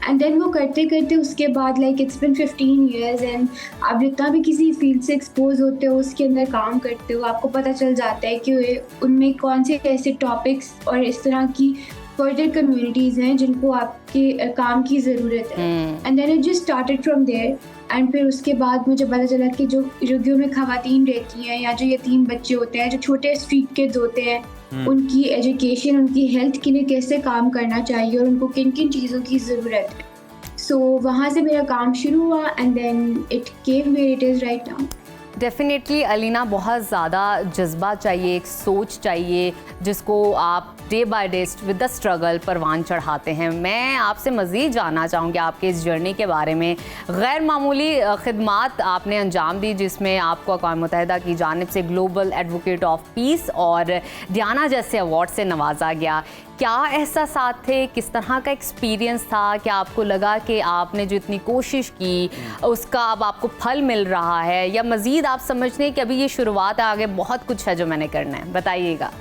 एंड देन वो करते करते उसके बाद इट्स बिन 15 ईयर्स, एंड आप जितना भी किसी फील्ड से एक्सपोज होते हो, उसके अंदर काम करते हो, आपको पता चल जाता है कि उनमें कौन से ऐसे टॉपिक्स और इस तरह की फर्दर कम्युनिटीज़ हैं जिनको आपके काम की ज़रूरत है। And then it just started from there. And फिर उसके बाद मुझे पता चला कि जो इर्द-गिर्द में ख़वातीन रहती हैं या जो यतीम बच्चे होते हैं, जो छोटे स्ट्रीट किड्स होते हैं, उनकी एजुकेशन, उनकी हेल्थ के लिए कैसे काम करना चाहिए और उनको किन किन चीज़ों की ज़रूरत है। सो वहाँ से मेरा काम शुरू हुआ and then it came where it is right now. Definitely Alina, बहुत ज़्यादा जज्बा चाहिए, एक सोच चाहिए जिसको आप day by day with the struggle परवान चढ़ाते हैं। मैं आपसे मज़ीद जानना चाहूँगी आपके इस जर्नी के बारे में। गैर मामूली खिदमात आपने अंजाम दी, जिसमें आपको अक़वाम मुत्तहिदा की जानिब से ग्लोबल एडवोकेट ऑफ पीस और डियाना जैसे अवार्ड से नवाजा गया। क्या एहसासात थे, किस तरह का एक्सपीरियंस था? क्या आपको लगा कि आपने जो इतनी कोशिश की उसका अब आपको फल मिल रहा है, या मज़ीद आप समझते हैं कि अभी ये शुरुआत है, आगे बहुत कुछ है जो मैंने करना है? बताइएगा।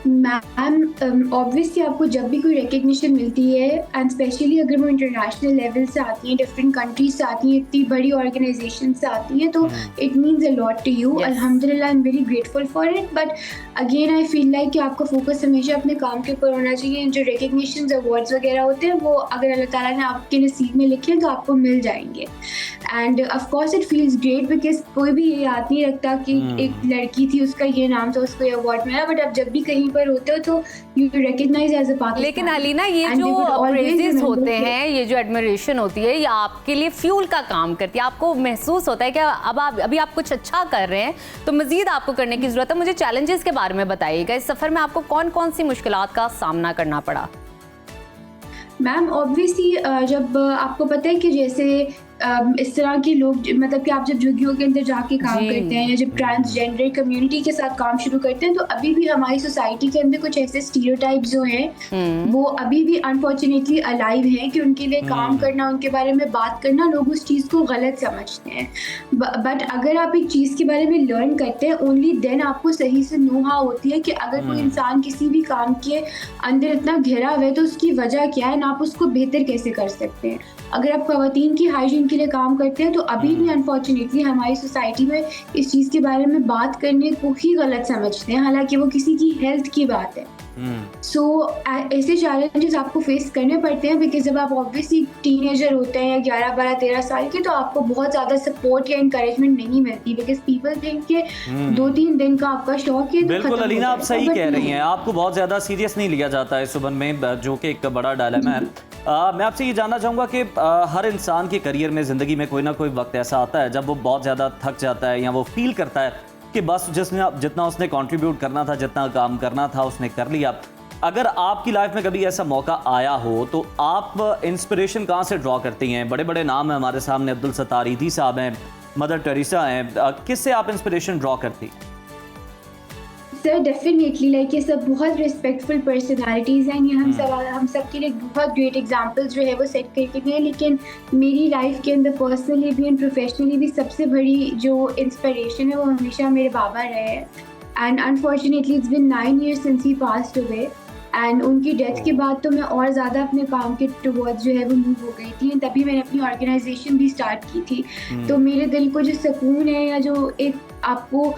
मैम, ऑब्वियसली आपको जब भी कोई रिकग्निशन मिलती है, एंड स्पेशली अगर वो इंटरनेशनल लेवल से आती हैं, डिफरेंट कंट्रीज से आती हैं, इतनी बड़ी ऑर्गेनाइजेशन से आती हैं, तो it means a lot to you. अल्हम्दुलिल्लाह, I am very grateful for it. But again I feel like कि आपका फोकस हमेशा अपने काम के ऊपर होना चाहिए। जो रिकग्निशन अवार्ड्स वगैरह होते हैं, वो अगर अल्लाह ताला ने आपके नसीब में लिखे तो आपको मिल जाएंगे। End of course it feels great, because कोई भी ये याद नहीं रखता कि एक लड़की थी, उसका ये नाम था, उसको ये अवार्ड मिला। बट अब जब भी कहीं पर होते हो तो you recognise as a Pakistan. लेकिन अलीना, ये जो प्रेजेस होते हैं, ये जो एडमिरेशन होती है, ये आपके लिए फ्यूल का काम करती है। आपको महसूस होता है कि अभी आप कुछ अच्छा कर रहे हैं तो मजीद आपको करने की जरूरत है। मुझे चैलेंजेस के बारे में बताइएगा। इस सफर में आपको कौन कौन सी मुश्किलात का सामना करना पड़ा? मैम ऑब्वियसली जब आपको पता है कि जैसे इस तरह के लोग मतलब कि आप जब झुग्गियों के अंदर जाके काम जी। करते हैं या जब ट्रांसजेंडर कम्युनिटी के साथ काम शुरू करते हैं तो अभी भी हमारी सोसाइटी के अंदर कुछ ऐसे स्टीरियोटाइप्स जो हैं वो अभी भी अनफॉर्चुनेटली अलाइव हैं कि उनके लिए काम करना, उनके बारे में बात करना, लोग उस चीज़ को गलत समझते हैं। बट अगर आप एक चीज़ के बारे में लर्न करते हैं ओनली देन आपको सही से नो हाउ होती है कि अगर कोई इंसान किसी भी काम के अंदर इतना घिरा हुआ है तो उसकी वजह क्या है, आप उसको बेहतर कैसे कर सकते हैं। अगर आप खवातीन की हाइजीन के लिए काम करते हैं तो अभी भी अनफॉर्चुनेटली हमारी सोसाइटी में इस चीज़ के बारे में बात करने को ही गलत समझते हैं, हालांकि वो किसी की हेल्थ की बात है। सो ऐसे चैलेंजेस आपको फेस करने पड़ते हैं बिकॉज जब आप ऑब्वियसली टीनेजर होते हैं या 11, 12, 13 साल के तो आपको बहुत ज़्यादा सपोर्ट या इंकरेजमेंट नहीं मिलती बिकॉज पीपल थिंक कि 2-3 दिन का आपका शौक है तो बिल्कुल खत्म हो अलीना, आप जाएगा, सही but कह रही नहीं। हैं। आपको बहुत ज़्यादा सीरियस नहीं लिया जाता है सुबह में, जो कि एक बड़ा डायलेमा है। मैं आपसे ये जानना चाहूँगा कि हर इंसान के करियर में, ज़िंदगी में कोई ना कोई वक्त ऐसा आता है जब वो बहुत ज़्यादा थक जाता है या वो फील करता है कि बस जितना उसने कंट्रीब्यूट करना था, जितना काम करना था उसने कर लिया। अगर आपकी लाइफ में कभी ऐसा मौका आया हो तो आप इंस्पिरेशन कहाँ से ड्रॉ करती हैं? बड़े बड़े नाम हैं हमारे सामने, अब्दुल सत्तार ईदी साहब हैं, मदर टेरेसा हैं, किससे आप इंस्पिरेशन ड्रॉ करती? सर डेफिनेटली लाइक ये सब बहुत रिस्पेक्टफुल पर्सनालिटीज़ हैं, ये हम सब के लिए बहुत ग्रेट एग्जांपल्स जो है वो सेट करके गए हैं। लेकिन मेरी लाइफ के अंदर पर्सनली भी एंड प्रोफेशनली भी सबसे बड़ी जो इंस्पिरेशन है वो हमेशा मेरे बाबा रहे हैं। And unfortunately it's been 9 years since he passed away and उनकी डेथ के बाद तो मैं और ज़्यादा अपने काम के टुवर्ड्स जो है वो मूव हो गई थी। तभी मैंने अपनी ऑर्गेनाइजेशन भी स्टार्ट की थी। तो मेरे दिल को जो सुकून है या जो एक आपको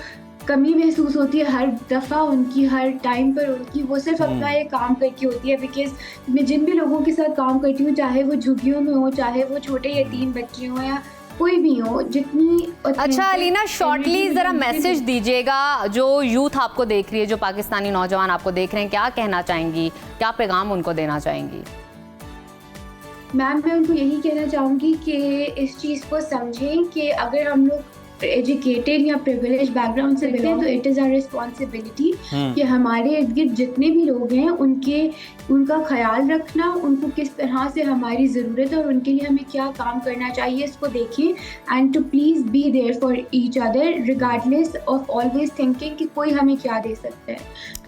कमी महसूस होती है हर दफ़ा उनकी, हर टाइम पर उनकी, वो सिर्फ अपना ये काम करके होती है। बिकॉज मैं जिन भी लोगों के साथ काम करती हूँ, चाहे वो झुग्गियों में हो, चाहे वो छोटे यतीम बच्चे हों या कोई भी हो, जितनी अच्छा अलीना, शॉर्टली ज़रा मैसेज दीजिएगा जो यूथ आपको देख रही है, जो पाकिस्तानी नौजवान आपको देख रहे हैं, क्या कहना चाहेंगी, क्या पैगाम उनको देना चाहेंगी? मैम मैं उनको यही कहना चाहूँगी कि इस चीज़ को समझें कि अगर हम लोग एजुकेटेड या प्रिविलेज बैकग्राउंड से मिले तो इट इज़ आवर रिस्पॉन्सिबिलिटी कि हमारे इर्द गिर्द जितने भी लोग हैं उनका ख्याल रखना, उनको किस तरह से हमारी ज़रूरत है और उनके लिए हमें क्या काम करना चाहिए इसको देखें। And to please be there for each other regardless of always thinking कि कोई हमें क्या दे सकता है।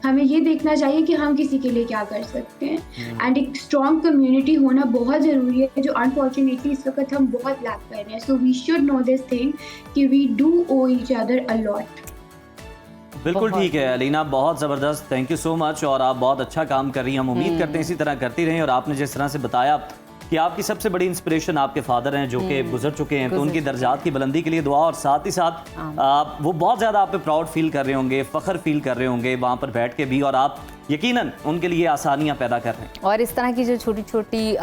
हमें ये देखना चाहिए कि हम किसी के लिए क्या कर सकते हैं। एंड एक स्ट्रॉन्ग कम्युनिटी होना बहुत ज़रूरी है जो अनफॉर्चुनेटली इस वक्त हम बहुत लैक कर रहे हैं। So we should know this thing कि we do owe each other a lot. बिल्कुल ठीक है अलीना, बहुत ज़बरदस्त, थैंक यू सो मच। और आप बहुत अच्छा काम कर रही हैं, हम उम्मीद करते हैं इसी तरह करती रहें। और आपने जिस तरह से बताया कि आपकी सबसे बड़ी इंस्पिरेशन आपके फादर हैं जो कि गुजर चुके हैं, तो उनकी दर्जात की बुलंदी के लिए दुआ। और साथ ही साथ वो बहुत ज़्यादा आप पे प्राउड फील कर रहे होंगे, फ़ख्र फील कर रहे होंगे वहाँ पर बैठ के भी, और आप यकीनन उनके लिए आसानियाँ पैदा कर रहे हैं। और इस तरह की जो छोटी छोटी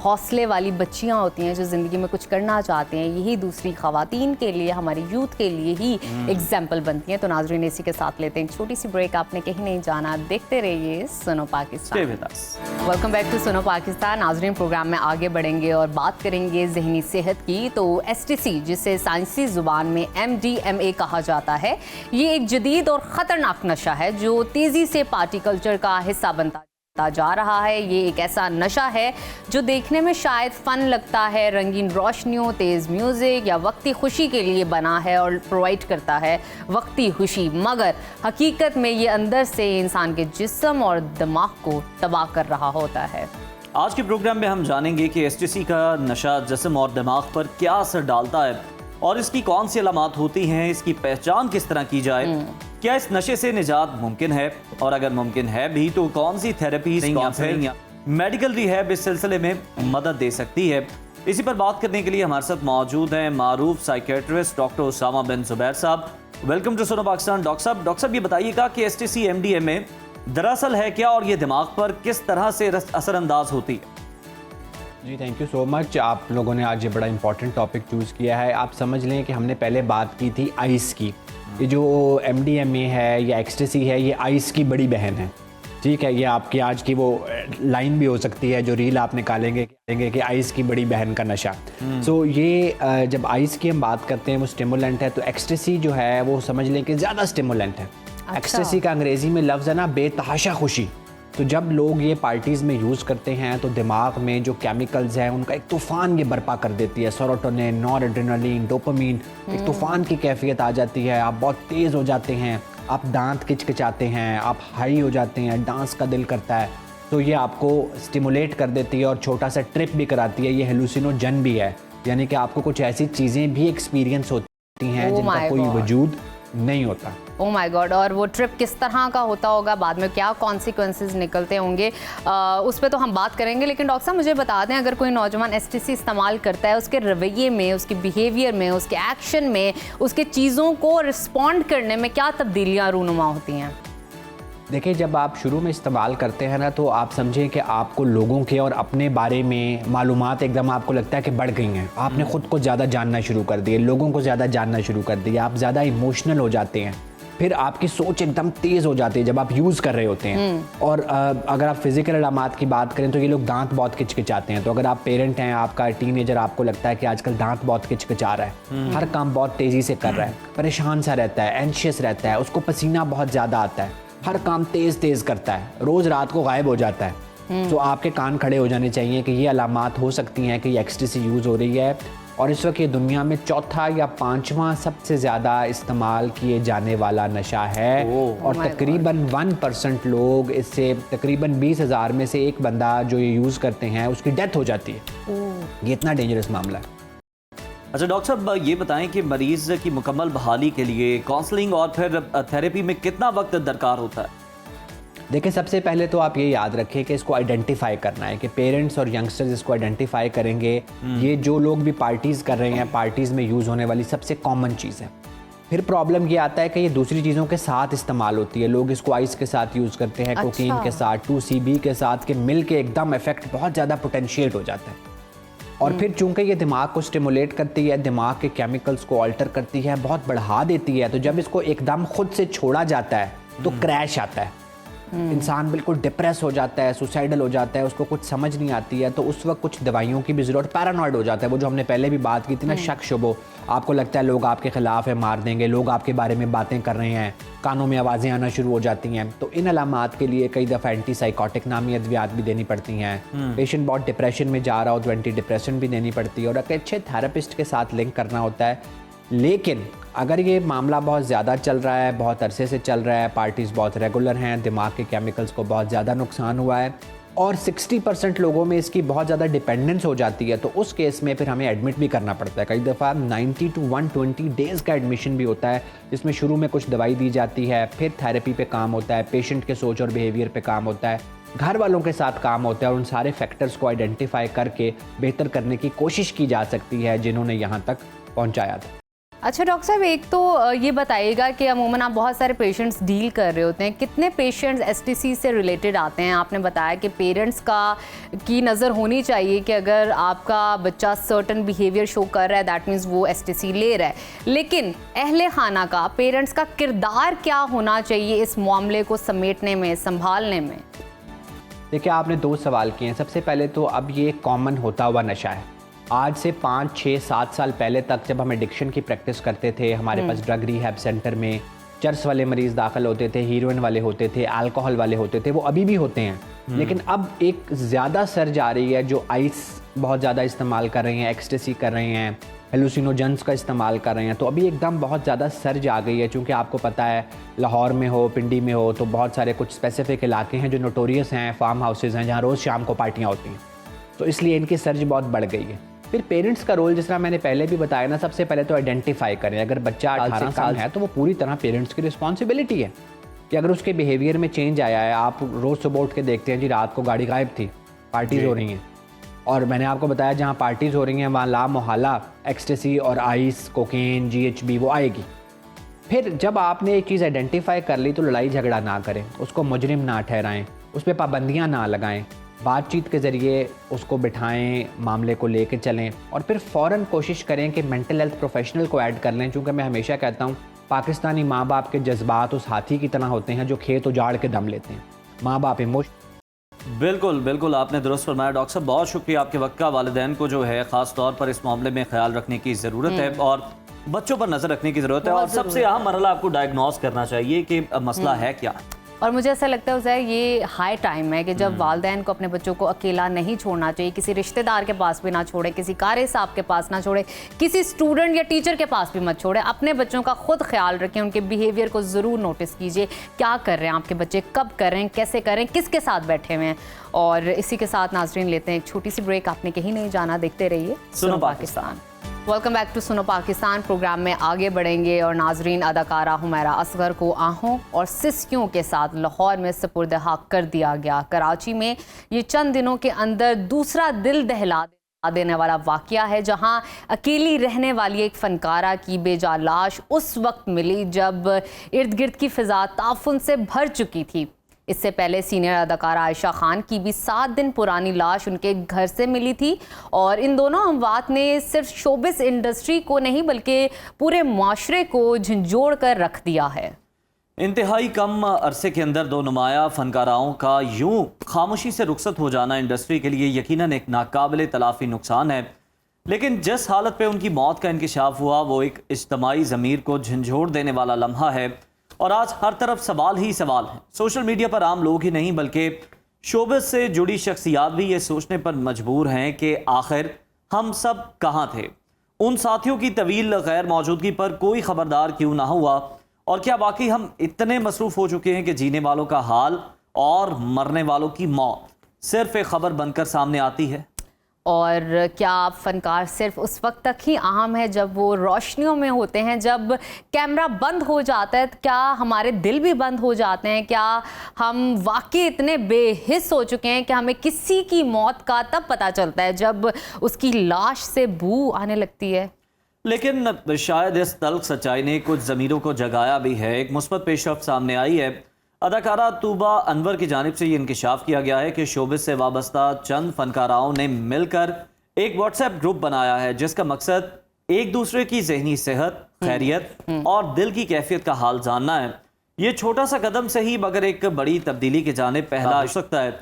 हौसले वाली बच्चियाँ होती हैं जो ज़िंदगी में कुछ करना चाहते हैं, यही दूसरी ख़वातीन के लिए, हमारे यूथ के लिए ही एग्जाम्पल बनती हैं। तो नाज़रीन इसी के साथ लेते हैं एक छोटी सी ब्रेक। आपने कहीं नहीं जाना, देखते रहिए सुनो Pakistan. Welcome back to Suno Pakistan. नाज़रीन प्रोग्राम में आगे बढ़ेंगे और बात करेंगे ज़हनी सेहत की। तो STC, जिसे साइंसी ज़ुबान में MDMA कहा जाता है, ये एक जदीद और ख़तरनाक नशा है जो तेज़ी से पार्टी कल्चर का हिस्सा बनता जा रहा है। ये एक ऐसा नशा है जो देखने में शायद फन लगता है, रंगीन रोशनियों, तेज़ म्यूज़िक या वक्ती खुशी के लिए बना है और प्रोवाइड करता है वक्ती खुशी, मगर हकीकत में ये अंदर से इंसान के जिस्म और दिमाग को तबाह कर रहा होता है। आज के प्रोग्राम में हम जानेंगे कि STC का नशा जिस्म और दिमाग पर क्या असर डालता है और इसकी कौन सी अलामात होती हैं, इसकी पहचान किस तरह की जाए, क्या इस नशे से निजात मुमकिन है, और अगर मुमकिन है भी तो कौन सी थेरेपी या फिर मेडिकल रिहैब इस सिलसिले में मदद दे सकती है। इसी पर बात करने के लिए हमारे साथ मौजूद हैं मारूफ साइकेट्रिस्ट डॉक्टर उसामा बिन जुबैर साहब। Welcome to Suno Pakistan. Doctor साहब ये बताइएगा कि STC MDMA दरअसल है क्या और ये दिमाग पर किस तरह से असरअंदाज होती है? जी थैंक यू सो मच। आप लोगों ने आज ये बड़ा इंपॉर्टेंट टॉपिक चूज़ किया है। आप समझ लें कि हमने पहले बात की थी आइस की। ये जो MDMA है या एक्सटेसी है, ये आइस की बड़ी बहन है, ठीक है। ये आपकी आज की वो लाइन भी हो सकती है जो रील आप निकालेंगे कि आइस की बड़ी बहन का नशा। सो ये जब आइस की हम बात करते हैं वो स्टिमुलेंट है, तो एक्सटेसी जो है वो समझ लें कि ज़्यादा स्टिमुलेंट है। अच्छा। एक्सटेसी का अंग्रेज़ी में लफ्ज़ है ना बेतहाशा खुशी, तो जब लोग ये पार्टीज़ में यूज़ करते हैं तो दिमाग में जो केमिकल्स हैं उनका एक तूफ़ान ये बर्पा कर देती है। सेरोटोनिन, नॉरएड्रेनालिन, डोपामीन, एक तूफ़ान की कैफियत आ जाती है। आप बहुत तेज़ हो जाते हैं, आप दांत किचकिचाते हैं, आप हाई हो जाते हैं, डांस का दिल करता है। तो ये आपको स्टिमुलेट कर देती है और छोटा सा ट्रिप भी कराती है। ये हेलुसिनोजन भी है, यानी कि आपको कुछ ऐसी चीज़ें भी एक्सपीरियंस होती हैं Oh जिनका my कोई God. वजूद नहीं होता। Oh my God. और वो ट्रिप किस तरह का होता होगा, बाद में क्या कॉन्सिक्वेंसेस निकलते होंगे, उस पर तो हम बात करेंगे। लेकिन डॉक्टर साहब मुझे बता दें, अगर कोई नौजवान एसटीसी इस्तेमाल करता है, उसके रवैये में, उसके बिहेवियर में, उसके एक्शन में, उसके चीज़ों को रिस्पॉन्ड करने में क्या तब्दीलियाँ रूनुमा होती हैं? देखिए, जब आप शुरू में इस्तेमाल करते हैं ना, तो आप समझें कि आपको लोगों के और अपने बारे में मालूमात एकदम आपको लगता है कि बढ़ गई हैं। आपने ख़ुद को ज़्यादा जानना शुरू कर दिए, लोगों को ज़्यादा जानना शुरू कर दिया, आप ज़्यादा इमोशनल हो जाते हैं, फिर आपकी सोच एकदम तेज़ हो जाती है जब आप यूज़ कर रहे होते हैं। और अगर आप फिज़िकल अलामात की बात करें तो ये लोग दांत बहुत किचकिचाते हैं। तो अगर आप पेरेंट हैं, आपका टीनेजर आपको लगता है कि आजकल दांत बहुत किचकिचा रहा है, हर काम बहुत तेज़ी से कर रहा है, परेशान सा रहता है, एंशियस रहता है, उसको पसीना बहुत ज़्यादा आता है, हर काम तेज़ करता है, रोज़ रात को गायब हो जाता है, तो आपके कान खड़े हो जाने चाहिए कि ये अलामात हो सकती हैं कि ये एक्सटेसी यूज़ हो रही है। और इस वक्त ये दुनिया में चौथा या पांचवा सबसे ज़्यादा इस्तेमाल किए जाने वाला नशा है। और तकरीबन 1% लोग इससे, तकरीबन 20,000 में से एक बंदा जो ये यूज़ करते हैं उसकी डेथ हो जाती है। ये इतना डेंजरस मामला है। अच्छा डॉक्टर साहब, ये बताएं कि मरीज की मुकम्मल बहाली के लिए काउंसलिंग और फिर थेरेपी में कितना वक्त दरकार होता है? देखिए, सबसे पहले तो आप ये याद रखें कि इसको आइडेंटिफाई करना है कि पेरेंट्स और यंगस्टर्स इसको आइडेंटिफाई करेंगे। ये जो लोग भी पार्टीज़ कर रहे हैं, पार्टीज़ में यूज़ होने वाली सबसे कॉमन चीज़ है। फिर प्रॉब्लम ये आता है कि ये दूसरी चीज़ों के साथ इस्तेमाल होती है। लोग इसको आइस के साथ यूज़ करते हैं, कोकीन के साथ, 2CB के साथ, के मिल के एकदम इफेक्ट बहुत ज़्यादा पोटेंशिएट हो जाता है। और फिर चूंकि ये दिमाग को स्टिमुलेट करती है, दिमाग के केमिकल्स को अल्टर करती है, बहुत बढ़ा देती है, तो जब इसको एकदम खुद से छोड़ा जाता है तो क्रैश आता है। इंसान बिल्कुल डिप्रेस हो जाता है, सुसाइडल हो जाता है, उसको कुछ समझ नहीं आती है। तो उस वक्त कुछ दवाइयों की भी ज़रूरत, पैरानॉइड हो जाता है, वो जो हमने पहले भी बात की थी ना, शक शुबो, आपको लगता है लोग आपके खिलाफ है, मार देंगे, लोग आपके बारे में बातें कर रहे हैं, कानों में आवाज़ें आना शुरू हो जाती हैं। तो इन अलामात के लिए कई दफ़ा एंटीसाइकोटिक नामी अद्वियात भी देनी पड़ती हैं। पेशेंट बहुत डिप्रेशन में जा रहा हो तो एंटी डिप्रेशन भी देनी पड़ती है और एक अच्छे थेरेपिस्ट के साथ लिंक करना होता है। लेकिन अगर ये मामला बहुत ज़्यादा चल रहा है, बहुत अरसे से चल रहा है, पार्टीज़ बहुत रेगुलर हैं, दिमाग के केमिकल्स को बहुत ज़्यादा नुकसान हुआ है और 60% लोगों में इसकी बहुत ज़्यादा डिपेंडेंस हो जाती है, तो उस केस में फिर हमें एडमिट भी करना पड़ता है। कई दफ़ा 90 to 120 डेज़ का एडमिशन भी होता है, जिसमें शुरू में कुछ दवाई दी जाती है, फिर थेरेपी पे काम होता है, पेशेंट के सोच और बिहेवियर पे काम होता है, घर वालों के साथ काम होता है और उन सारे फैक्टर्स को आइडेंटिफाई करके बेहतर करने की कोशिश की जा सकती है जिन्होंने यहाँ तक पहुँचाया था। अच्छा डॉक्टर साहब, एक तो ये बताइएगा कि अमूमन आप बहुत सारे पेशेंट्स डील कर रहे होते हैं, कितने पेशेंट्स एसटीसी से रिलेटेड आते हैं? आपने बताया कि पेरेंट्स की नज़र होनी चाहिए कि अगर आपका बच्चा सर्टन बिहेवियर शो कर रहा है, दैट मीन्स वो एसटीसी ले रहा है, लेकिन अहले खाना का, पेरेंट्स का किरदार क्या होना चाहिए इस मामले को समेटने में, संभालने में? देखिए, आपने 2 सवाल किए हैं। सबसे पहले तो अब ये कॉमन होता हुआ नशा है। आज से 5, 6, 7 साल पहले तक जब हम एडिक्शन की प्रैक्टिस करते थे, हमारे पास ड्रग रिहैब सेंटर में चर्स वाले मरीज़ दाखिल होते थे, हीरोइन वाले होते थे, अल्कोहल वाले होते थे, वो अभी भी होते हैं। लेकिन अब एक ज़्यादा सर्ज आ रही है, जो आइस बहुत ज़्यादा इस्तेमाल कर रहे हैं, एक्सटेसी कर रहे हैं, हेलुसिनोजेंस का इस्तेमाल कर रहे हैं, तो अभी एकदम बहुत ज़्यादा सर्ज आ गई है। चूँकि आपको पता है लाहौर में हो, पिंडी में हो, तो बहुत सारे कुछ स्पेसिफिक इलाके हैं जो नोटोरियस हैं, फार्म हाउसेज़ हैं जहाँ रोज़ शाम को पार्टियाँ होती हैं, तो इसलिए इनकी सर्ज बहुत बढ़ गई है। फिर पेरेंट्स का रोल, जिस तरह मैंने पहले भी बताया ना, सबसे पहले तो आइडेंटिफाई करें। अगर बच्चा 18 साल है तो वो पूरी तरह पेरेंट्स की रिस्पॉन्सिबिलिटी है कि अगर उसके बिहेवियर में चेंज आया है, आप रोज़ सुबह उठ के देखते हैं जी रात को गाड़ी गायब थी, पार्टीज़ हो रही हैं, और मैंने आपको बताया जहाँ पार्टीज़ हो रही हैं वहाँ ला मोहल्ला एक्सटेसी और आइस, कोकेन, GHB वो आएगी। फिर जब आपने एक चीज़ आइडेंटिफाई कर ली तो लड़ाई झगड़ा ना करें, उसको मुजरिम ना ठहराएं, उस पर पाबंदियाँ ना लगाएं, बातचीत के ज़रिए उसको बिठाएं, मामले को लेके चलें और फिर फ़ौरन कोशिश करें कि मेंटल हेल्थ प्रोफेशनल को ऐड कर लें। चूँकि मैं हमेशा कहता हूँ पाकिस्तानी माँ बाप के जज्बात उस हाथी की तरह होते हैं जो खेत उजाड़ के दम लेते हैं। माँ बाप बिल्कुल बिल्कुल, आपने दुरुस्त फरमाया डॉक्टर साहब, बहुत शुक्रिया आपके वक्त का। वालिदैन को जो है ख़ास तौर पर इस मामले में ख्याल रखने की ज़रूरत है और बच्चों पर नज़र रखने की ज़रूरत है, और सबसे अहम मरहला आपको डायग्नोज करना चाहिए कि मसला है क्या। और मुझे ऐसा लगता है उज़ैर, ये हाई टाइम है कि जब वालिदैन को अपने बच्चों को अकेला नहीं छोड़ना चाहिए, किसी रिश्तेदार के पास भी ना छोड़े, किसी कारी साहब के पास ना छोड़े, किसी स्टूडेंट या टीचर के पास भी मत छोड़े। अपने बच्चों का खुद ख्याल रखें, उनके बिहेवियर को ज़रूर नोटिस कीजिए, क्या कर रहे हैं आपके बच्चे, कब कर रहे हैं, कैसे कर रहे हैं, किसके साथ बैठे हुए हैं। और इसी के साथ नाजरीन लेते हैं एक छोटी सी ब्रेक। आपने कहीं नहीं जाना, देखते रहिए सुनो Pakistan. Welcome back to Suno Pakistan. Programme में आगे बढ़ेंगे और नाजरीन, अदाकारा हुमैरा असगर को आहों और सिस्कियों के साथ लाहौर में सुपुर्द हक कर दिया गया। कराची में ये चंद दिनों के अंदर दूसरा दिल दहला देने वाला वाकया है, जहां अकेली रहने वाली एक फनकारा की बेजा लाश उस वक्त मिली जब इर्द गिर्द की फिजा ताफुन से भर चुकी थी। इससे पहले सीनियर अदाकारा आयशा खान की भी 7 दिन पुरानी लाश उनके घर से मिली थी। और इन दोनों अमवात ने सिर्फ शोबिस इंडस्ट्री को नहीं बल्कि पूरे माशरे को झंझोड़ कर रख दिया है। इंतहाई कम अरसे के अंदर 2 नुमाया फनकाराओं का यूं खामोशी से रुखसत हो जाना इंडस्ट्री के लिए यकीनन एक नाकाबिले तलाफी नुकसान है। लेकिन जिस हालत पे उनकी मौत का इंकिशाफ हुआ वो एक इज्तमाई ज़मीर को झंझोड़ देने वाला लम्हा है। और आज हर तरफ सवाल ही सवाल हैं। सोशल मीडिया पर आम लोग ही नहीं बल्कि शोबिस से जुड़ी शख्सियात भी ये सोचने पर मजबूर हैं कि आखिर हम सब कहाँ थे। उन साथियों की तवील गैर मौजूदगी पर कोई खबरदार क्यों ना हुआ, और क्या वाकई हम इतने मसरूफ़ हो चुके हैं कि जीने वालों का हाल और मरने वालों की मौत सिर्फ एक खबर बनकर सामने आती है। और क्या फनकार सिर्फ उस वक्त तक ही अहम है जब वो रोशनियों में होते हैं, जब कैमरा बंद हो जाता है, क्या हमारे दिल भी बंद हो जाते हैं? क्या हम वाकई इतने बेहिस हो चुके हैं कि हमें किसी की मौत का तब पता चलता है जब उसकी लाश से बू आने लगती है? लेकिन शायद इस तल्ख सच्चाई ने कुछ ज़मीरों को जगाया भी है। एक मुस्बत पेशरफ्त सामने आई है। अदाकारा तूबा अनवर की जानिब से ये इंकिशाफ किया गया है कि शोबिस से वाबस्ता चंद फनकाराओं ने मिलकर एक व्हाट्सएप ग्रुप बनाया है जिसका मकसद एक दूसरे की जहनी सेहत, खैरियत और दिल की कैफियत का हाल जानना है। ये छोटा सा कदम सही मगर एक बड़ी तब्दीली की जानिब पहला हो सकता है।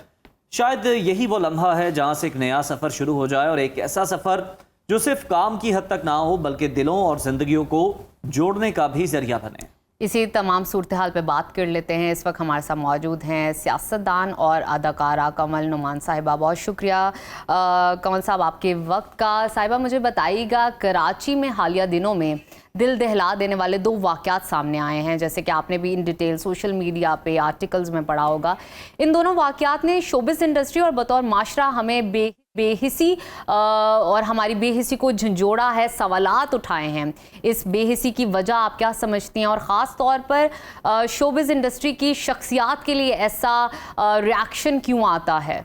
शायद यही वो लम्हा है जहाँ से एक नया सफ़र शुरू हो जाए, और एक ऐसा सफ़र जो सिर्फ काम की हद तक ना हो बल्कि दिलों और जिंदगियों को जोड़ने का भी जरिया बने। इसी तमाम सूरत हाल पे बात कर लेते हैं। इस वक्त हमारे साथ मौजूद हैं सियासतदान और अदाकारा कमल नुमान साहिबा। बहुत शुक्रिया कमल साहब आपके वक्त का। साहिबा, मुझे बताइएगा, कराची में हालिया दिनों में दिल दहला देने वाले 2 वाक़यात सामने आए हैं, जैसे कि आपने भी इन डिटेल सोशल मीडिया पे आर्टिकल्स में पढ़ा होगा। इन दोनों वाक़यात ने शोबिस इंडस्ट्री और बतौर माशरा हमें बेहिसी और हमारी बेहिसी को झंझोड़ा है, सवालात उठाए हैं। इस बेहिसी की वजह आप क्या समझती हैं, और ख़ास तौर पर शोबिस इंडस्ट्री की शख्सियात के लिए ऐसा रिएक्शन क्यों आता है?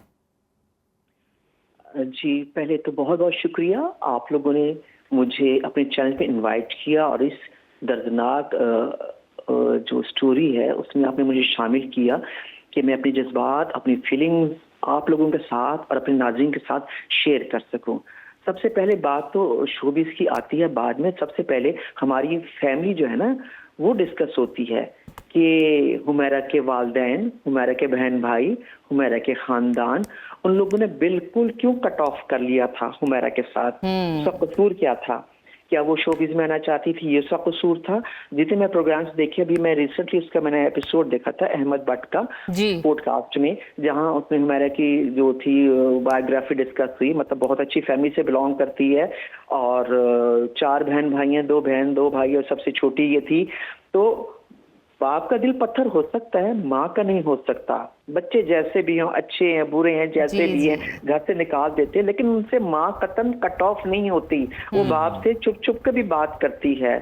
जी, पहले तो बहुत बहुत शुक्रिया, आप लोगों ने मुझे अपने चैनल पे इनवाइट किया और इस दर्दनाक जो स्टोरी है उसमें आपने मुझे शामिल किया कि मैं अपने जज्बात, अपनी फीलिंग्स आप लोगों के साथ और अपने नाज़रीन के साथ शेयर कर सकूं। सबसे पहले बात तो शोबिस की आती है, बाद में सबसे पहले हमारी फैमिली जो है ना वो डिस्कस होती है कि हुमैरा के वालिदैन, हुमैरा के बहन भाई, हुमैरा के ख़ानदान, उन लोगों ने बिल्कुल क्यों कट ऑफ कर लिया था हुमैरा के साथ। उसका कसूर क्या था? क्या वो शोबिज़ में आना चाहती थी, ये उसका कसूर था? जितने मैं प्रोग्राम्स देखे, अभी मैं रिसेंटली उसका मैंने एपिसोड देखा था अहमद भट्ट का पॉडकास्ट में, जहां उसमें हुमैरा की जो थी बायोग्राफी डिस्कस हुई। मतलब बहुत अच्छी फैमिली से बिलोंग करती है और 4 बहन भाई हैं, 2 बहन 2 भाई और सबसे छोटी ये थी। तो बाप का दिल पत्थर हो सकता है, माँ का नहीं हो सकता। बच्चे जैसे भी हों, अच्छे हैं बुरे हैं, जैसे भी हैं, घर से निकाल देते हैं, लेकिन उनसे माँ कतन कट ऑफ नहीं होती। वो बाप से चुप चुप कर भी बात करती है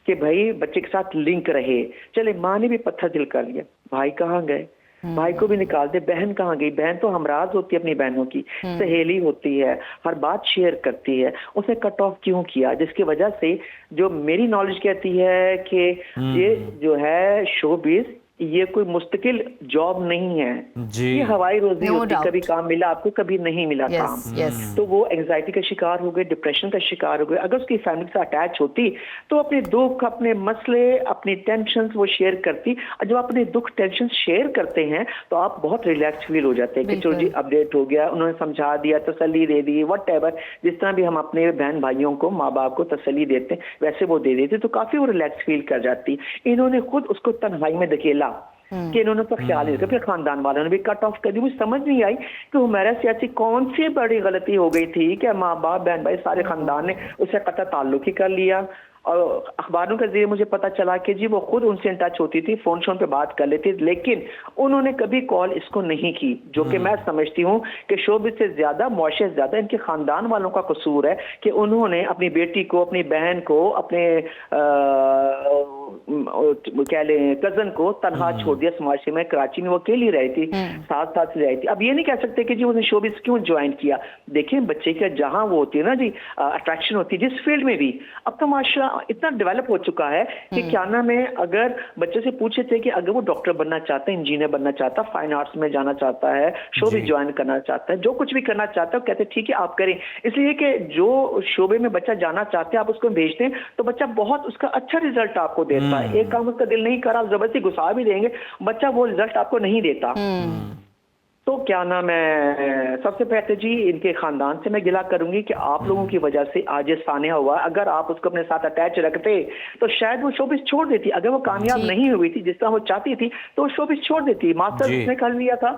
कि भाई बच्चे के साथ लिंक रहे। चले, माँ ने भी पत्थर दिल कर लिया, भाई कहाँ गए, भाई को भी निकाल दे, बहन कहाँ गई? बहन तो हमराज होती है अपनी बहनों की, सहेली होती है, हर बात शेयर करती है। उसने कट ऑफ क्यों किया? जिसकी वजह से जो मेरी नॉलेज कहती है कि ये जो है शोबिज़, ये कोई मुस्तकिल जॉब नहीं है जी। ये हवाई रोजी होती, कभी काम मिला आपको, कभी नहीं मिला काम। तो वो एंजाइटी का शिकार हो गए, डिप्रेशन का शिकार हो गए। अगर उसकी फैमिली से अटैच होती तो अपने दुख, अपने मसले, अपनी टेंशन वो शेयर करती। और जब अपने दुख टेंशन शेयर करते हैं तो आप बहुत रिलैक्स फील हो जाते हैं कि चलो जी अपडेट हो गया, उन्होंने समझा दिया, तसल्ली दे दी, वट एवर। जिस तरह भी हम अपने बहन भाइयों को, माँ बाप को तसल्ली देते हैं वैसे वो दे देते, तो काफी वो रिलैक्स फील कर जाती। इन्होंने खुद उसको तन्हाई में धकेला कि इन्होंने तो ख्याल नहीं रखा, फिर खानदान वालों ने भी कट ऑफ कर दी। मुझे समझ नहीं आई कि हुमैरा से ऐसी कौन सी बड़ी गलती हो गई थी कि माँ बाप बहन भाई सारे खानदान ने उससे कतई ताल्लुक ही कर लिया। और अखबारों के जरिए मुझे पता चला कि जी वो खुद उनसे इन टच होती थी, फोन शोन पे बात कर लेती, लेकिन उन्होंने कभी कॉल इसको नहीं की, जो कि मैं समझती हूँ कि शोबिस से ज्यादा, मुआशरे से ज्यादा इनके खानदान वालों का कसूर है कि उन्होंने अपनी बेटी को, अपनी बहन को, अपने कह लें कजन को तनहा छोड़ दिया समाज में। कराची में वो अकेली रही थी, 7 साल से रही थी। अब ये नहीं कह सकते कि जी उसने शोबिस क्यों ज्वाइन किया। देखिए बच्चे का जहां वो होती है ना जी अट्रैक्शन होती है जिस फील्ड में भी, अब तो माशा इतना डेवलप हो चुका है कि क्या नाम है, अगर बच्चे से पूछे थे कि अगर वो डॉक्टर बनना चाहता है, इंजीनियर बनना चाहता है, फाइन आर्ट्स में जाना चाहता है, शोबे ज्वाइन करना चाहता है, जो कुछ भी करना चाहता है, कहते ठीक है आप करें। इसलिए कि जो शोबे में बच्चा जाना चाहते हैं आप उसको भेजते हैं तो बच्चा बहुत उसका अच्छा रिजल्ट आपको देता है। एक काम उसका दिल नहीं करा, जबरदस्ती घुसा भी देंगे, बच्चा वो रिजल्ट आपको नहीं देता। तो क्या नाम है, सबसे पहले जी इनके खानदान से मैं गिला करूंगी कि आप लोगों की वजह से आज ये सानिया हुआ। अगर आप उसको अपने साथ अटैच रखते तो शायद वो शोबिस छोड़ देती। अगर वो कामयाब नहीं हुई थी जिस तरह वो चाहती थी तो वो शोबिस छोड़ देती। मास्टर्स उसने कर लिया था